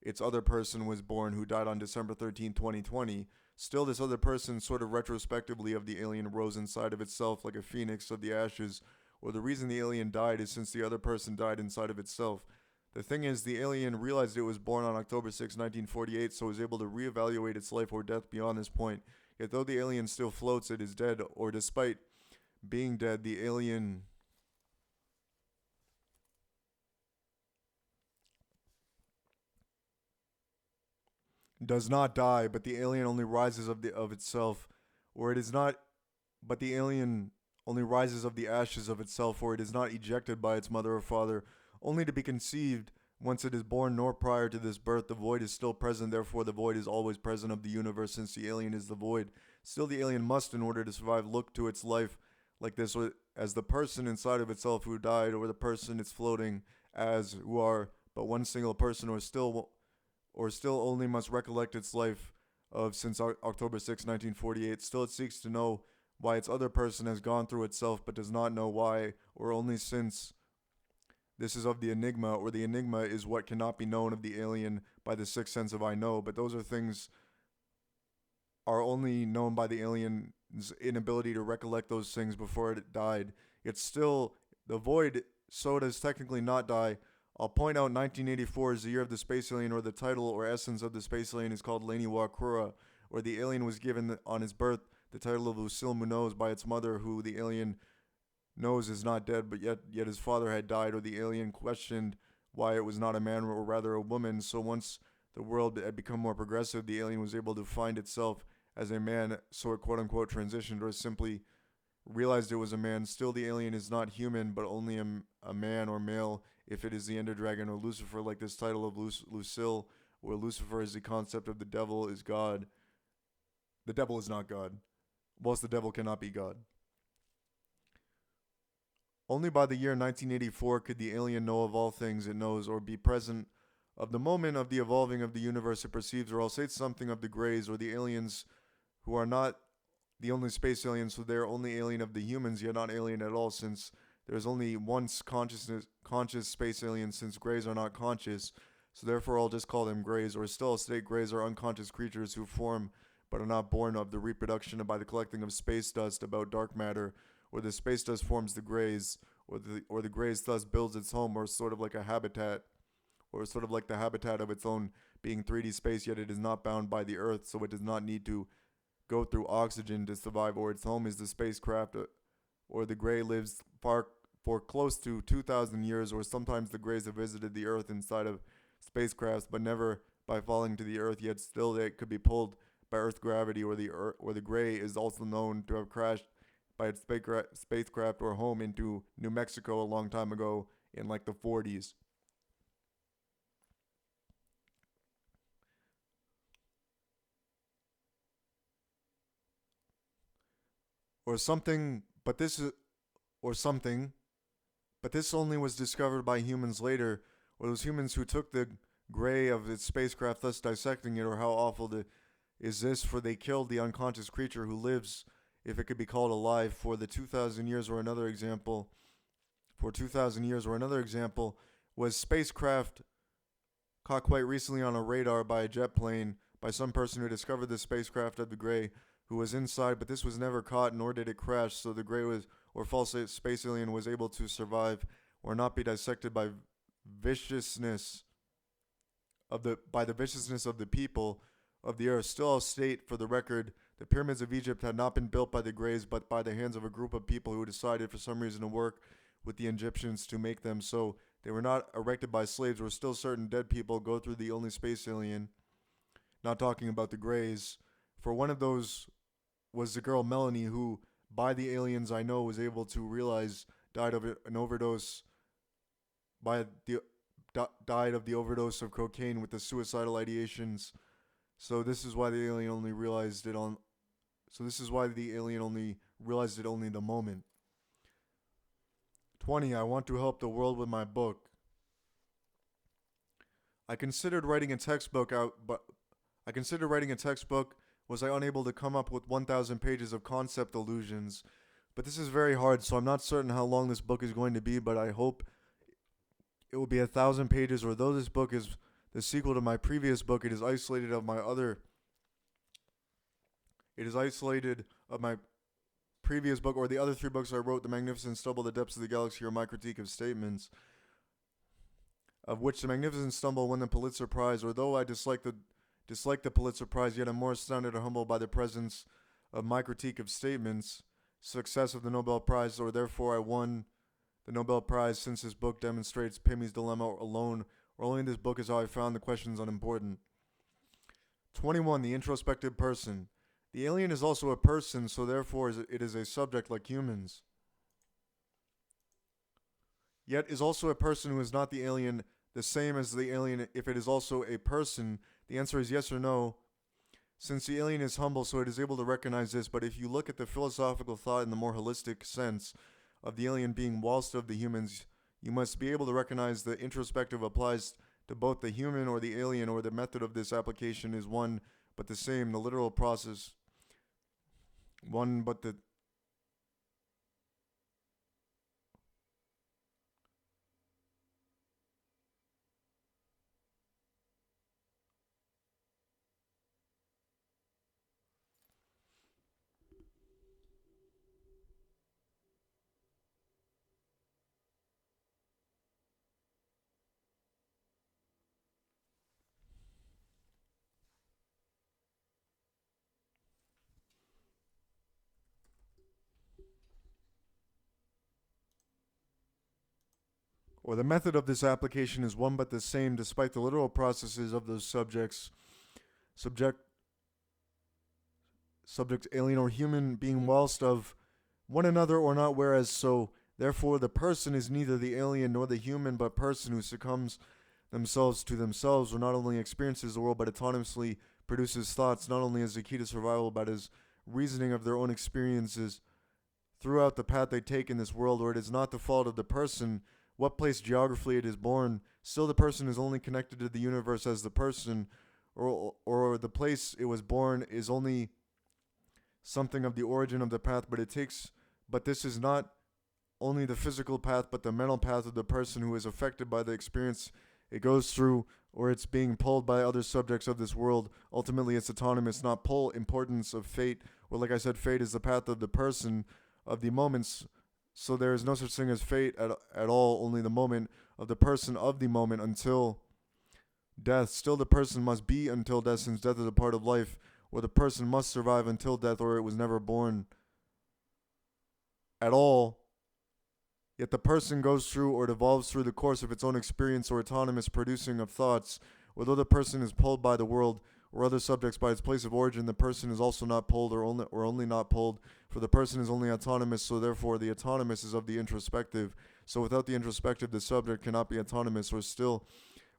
its other person was born, who died on December 13, 2020. Still, this other person, sort of retrospectively of the alien, rose inside of itself like a phoenix of the ashes, or the reason the alien died is since the other person died inside of itself. The thing is, the alien realized it was born on October 6, 1948, so was able to reevaluate its life or death beyond this point. Yet though the alien still floats, it is dead, or despite being dead, the alien does not die, but the alien only rises of itself, or it is not, but the alien only rises of the ashes of itself, or it is not ejected by its mother or father, only to be conceived once it is born, nor prior to this birth. The void is still present, therefore the void is always present of the universe, since the alien is the void. Still, the alien must, in order to survive, look to its life like this, as the person inside of itself who died, or the person it's floating as, who are but one single person, or still only must recollect its life of since October 6, 1948. Still, it seeks to know why its other person has gone through itself, but does not know why, or only since this is of the enigma, or the enigma is what cannot be known of the alien by the sixth sense of I know. But those are things are only known by the alien's inability to recollect those things before it died. Yet still, the void, so does technically not die. I'll point out 1984 is the year of the space alien, or the title or essence of the space alien is called Lain Iwakura, or the alien was given on his birth the title of Lucille Munoz by its mother, who the alien knows is not dead, but yet his father had died, or the alien questioned why it was not a man, or rather a woman. So once the world had become more progressive, the alien was able to find itself as a man, so it quote-unquote transitioned, or simply realized it was a man. Still, the alien is not human, but only a man or male, if it is the Ender Dragon or Lucifer, like this title of Lucille where Lucifer is the concept of the devil is God. The devil is not God, whilst the devil cannot be God. Only by the year 1984 could the alien know of all things it knows, or be present of the moment of the evolving of the universe it perceives, or else it's something of the Greys or the aliens who are not the only space aliens, so they're only alien of the humans, yet not alien at all, since there's only one conscious space alien, since Greys are not conscious, so therefore I'll just call them Greys, or still state Greys are unconscious creatures who form but are not born of the reproduction by the collecting of space dust about dark matter, or the space dust forms the Greys, or the Greys thus builds its home, or sort of like a habitat, or sort of like the habitat of its own, being 3D space, yet it is not bound by the Earth, so it does not need to go through oxygen to survive, or its home is the spacecraft, or the Grey lives for close to 2,000 years, or sometimes the Greys have visited the Earth inside of spacecrafts, but never by falling to the Earth, yet still they could be pulled by Earth gravity, or the Grey is also known to have crashed by its spacecraft or home into New Mexico a long time ago in like the 40s. Or something, but this is, or something, but this only was discovered by humans later, or those humans who took the Grey of its spacecraft, thus dissecting it, or how awful is this, for they killed the unconscious creature who lives, if it could be called alive, for 2,000 years, or another example, was spacecraft caught quite recently on a radar by a jet plane by some person who discovered the spacecraft of the Grey who was inside, but this was never caught, nor did it crash, so the Grey was, or false space alien, was able to survive or not be dissected by the viciousness of the people of the earth. Still, I'll state for the record, the pyramids of Egypt had not been built by the Greys, but by the hands of a group of people who decided for some reason to work with the Egyptians to make them. So they were not erected by slaves. Were still certain dead people go through the only space alien. Not talking about the Greys. For one of those was the girl Melanie, who, by the aliens I know, was able to realize died of an overdose died of the overdose of cocaine with the suicidal ideations. So this is why the alien only realized it on. So this is why the alien only realized it only the moment. 20. I want to help the world with my book. I considered writing a textbook, was I unable to come up with 1,000 pages of concept illusions. But this is very hard, so I'm not certain how long this book is going to be, but I hope it will be 1,000 pages, or though this book is the sequel to my previous book, it is isolated of my previous book, or the other 3 books I wrote, The Magnificent Stumble, The Depths of the Galaxy, or My Critique of Statements, of which The Magnificent Stumble won the Pulitzer Prize, or though I dislike the Pulitzer Prize, yet I'm more astounded or humbled by the presence of My Critique of Statements, success of the Nobel Prize, or therefore I won the Nobel Prize, since this book demonstrates Pimmy's dilemma alone, or only in this book is how I found the questions unimportant. 21. The introspective person. The alien is also a person, so therefore it is a subject like humans. Yet is also a person who is not the alien the same as the alien if it is also a person? The answer is yes or no, since the alien is humble, so it is able to recognize this. But if you look at the philosophical thought in the more holistic sense of the alien being whilst of the humans, you must be able to recognize the introspective applies to both the human or the alien, or the method of this application is one but the same, the literal process one but the or the method of this application is one but the same, despite the literal processes of those subject, alien or human, being whilst of one another or not, whereas so, therefore the person is neither the alien nor the human, but person who succumbs themselves to themselves, or not only experiences the world but autonomously produces thoughts, not only as the key to survival but as reasoning of their own experiences throughout the path they take in this world, or it is not the fault of the person what place geographically it is born. Still, the person is only connected to the universe as the person, or the place it was born is only something of the origin of the path, but this is not only the physical path, but the mental path of the person who is affected by the experience it goes through, or it's being pulled by other subjects of this world. Ultimately, it's autonomous, not pull. Importance of fate, or like I said, fate is the path of the person, of the moments. So there is no such thing as fate at all, only the moment of the person of the moment until death. Still, the person must be until death, since death is a part of life, or the person must survive until death, or it was never born at all. Yet the person goes through or devolves through the course of its own experience or autonomous producing of thoughts. Although the person is pulled by the world or other subjects by its place of origin, the person is also not pulled or only not pulled, for the person is only autonomous, so therefore the autonomous is of the introspective. So without the introspective, the subject cannot be autonomous. Or still,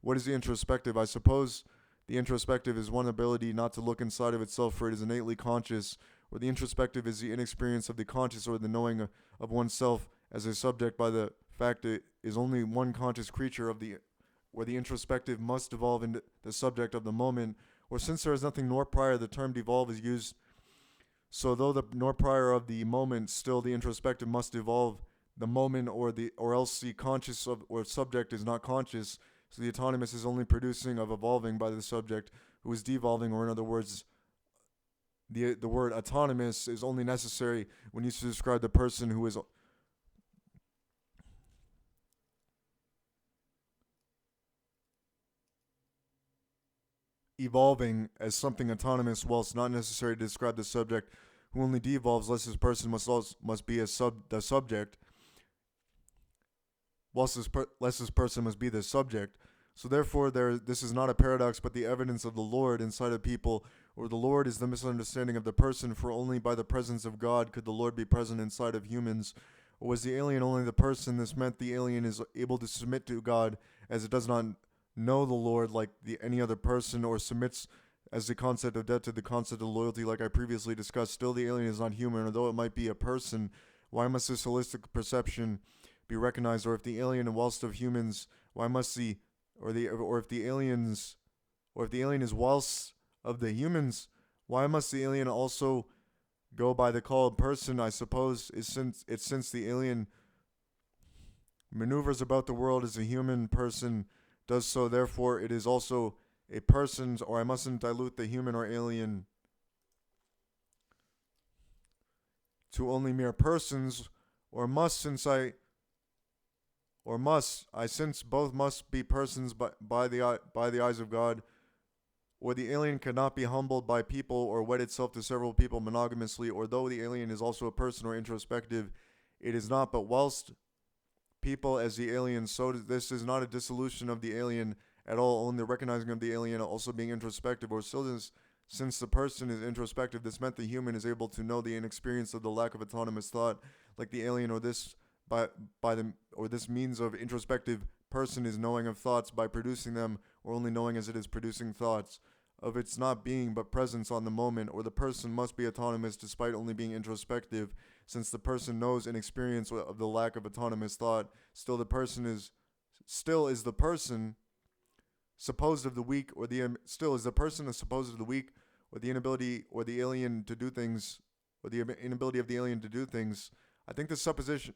what is the introspective? I suppose the introspective is one ability not to look inside of itself, for it is innately conscious, or the introspective is the inexperience of the conscious or the knowing of oneself as a subject by the fact it is only one conscious creature of the where the introspective must devolve into the subject of the moment, or since there is nothing nor prior, the term devolve is used. So though the nor prior of the moment, still the introspective must devolve the moment, or else the conscious of or subject is not conscious. So the autonomous is only producing of evolving by the subject who is devolving, or in other words, the word autonomous is only necessary when used to describe the person who is evolving as something autonomous, whilst not necessary to describe the subject who only devolves, lest this person must be the subject, lest this person must be the subject. So therefore, this is not a paradox, but the evidence of the Lord inside of people, or the Lord is the misunderstanding of the person, for only by the presence of God could the Lord be present inside of humans. Or was the alien only the person? This meant the alien is able to submit to God, as it does not know the Lord like any other person, or submits as the concept of death to the concept of loyalty, like I previously discussed. Still, the alien is not human, although it might be a person. Why must this holistic perception be recognized? Or if the alien, whilst of humans, why must the or if the aliens or if the alien is whilst of the humans, why must the alien also go by the call of person? I suppose is since the alien maneuvers about the world as a human person does so, therefore it is also a person's, or I mustn't dilute the human or alien to only mere persons, or since both must be persons by the eyes of God, or the alien cannot be humbled by people or wed itself to several people monogamously, or though the alien is also a person or introspective, it is not, but whilst people as the alien, so this is not a dissolution of the alien at all, only the recognizing of the alien also being introspective, or still this, since the person is introspective, this meant the human is able to know the inexperience of the lack of autonomous thought, like the alien, or this this means of introspective person is knowing of thoughts by producing them, or only knowing as it is producing thoughts of its not being but presence on the moment, or the person must be autonomous despite only being introspective, since the person knows and experience of the lack of autonomous thought. Still is the person supposed of the weak, or still is the person supposed of the weak, or the inability or the alien to do things, or the inability of the alien to do things. I think the supposition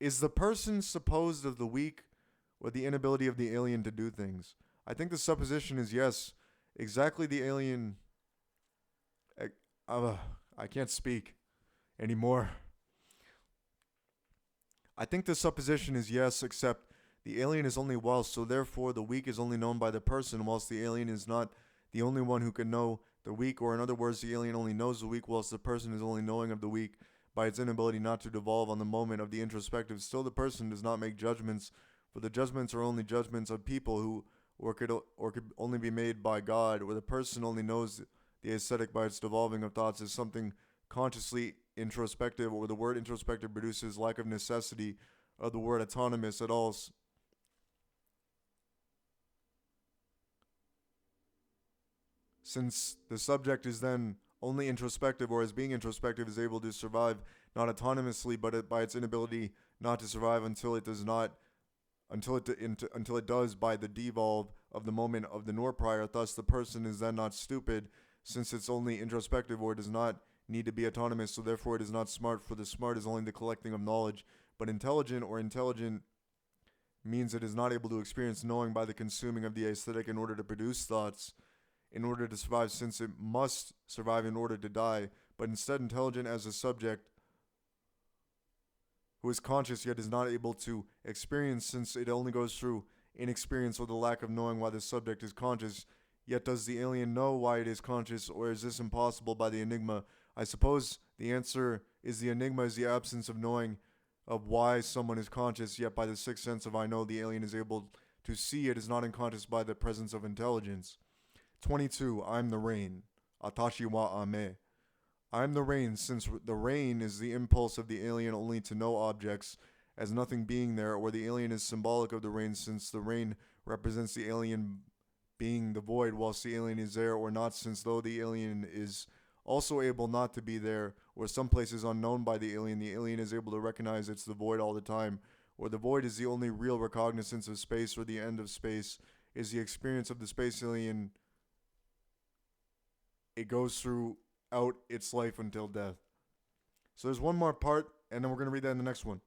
is the person supposed of the weak, or the inability of the alien to do things. I think the supposition is yes. Exactly, the alien. I can't speak anymore. I think the supposition is yes, except the alien is only whilst, so therefore the weak is only known by the person, whilst the alien is not the only one who can know the weak, or in other words, the alien only knows the weak, whilst the person is only knowing of the weak by its inability not to devolve on the moment of the introspective. Still, the person does not make judgments, for the judgments are only judgments of people who, or could only be made by God, where the person only knows the aesthetic by its devolving of thoughts as something consciously introspective, or the word introspective produces lack of necessity of the word autonomous at all. since the subject is then only introspective, or as being introspective is able to survive not autonomously but by its inability not to survive until it does not until it does by the devolve of the moment of the nor prior. Thus the person is then not stupid, since it's only introspective or does not need to be autonomous, so therefore it is not smart, for the smart is only the collecting of knowledge. But intelligent means it is not able to experience knowing by the consuming of the aesthetic in order to produce thoughts, in order to survive, since it must survive in order to die, but instead intelligent as a subject who is conscious yet is not able to experience, since it only goes through inexperience or the lack of knowing why the subject is conscious. Yet does the alien know why it is conscious, or is this impossible by the enigma? I suppose the answer is the enigma is the absence of knowing of why someone is conscious, yet by the sixth sense of I know the alien is able to see it is not unconscious by the presence of intelligence. 22. I'm the rain. Atashi wa ame. I'm the rain, since the rain is the impulse of the alien only to know objects as nothing being there, or the alien is symbolic of the rain, since the rain represents the alien being the void, whilst the alien is there or not, since though the alien is also able not to be there, or some places unknown by the alien is able to recognize it's the void all the time, or the void is the only real recognizance of space, or the end of space is the experience of the space alien. It goes throughout its life until death. So there's one more part, and then we're going to read that in the next one.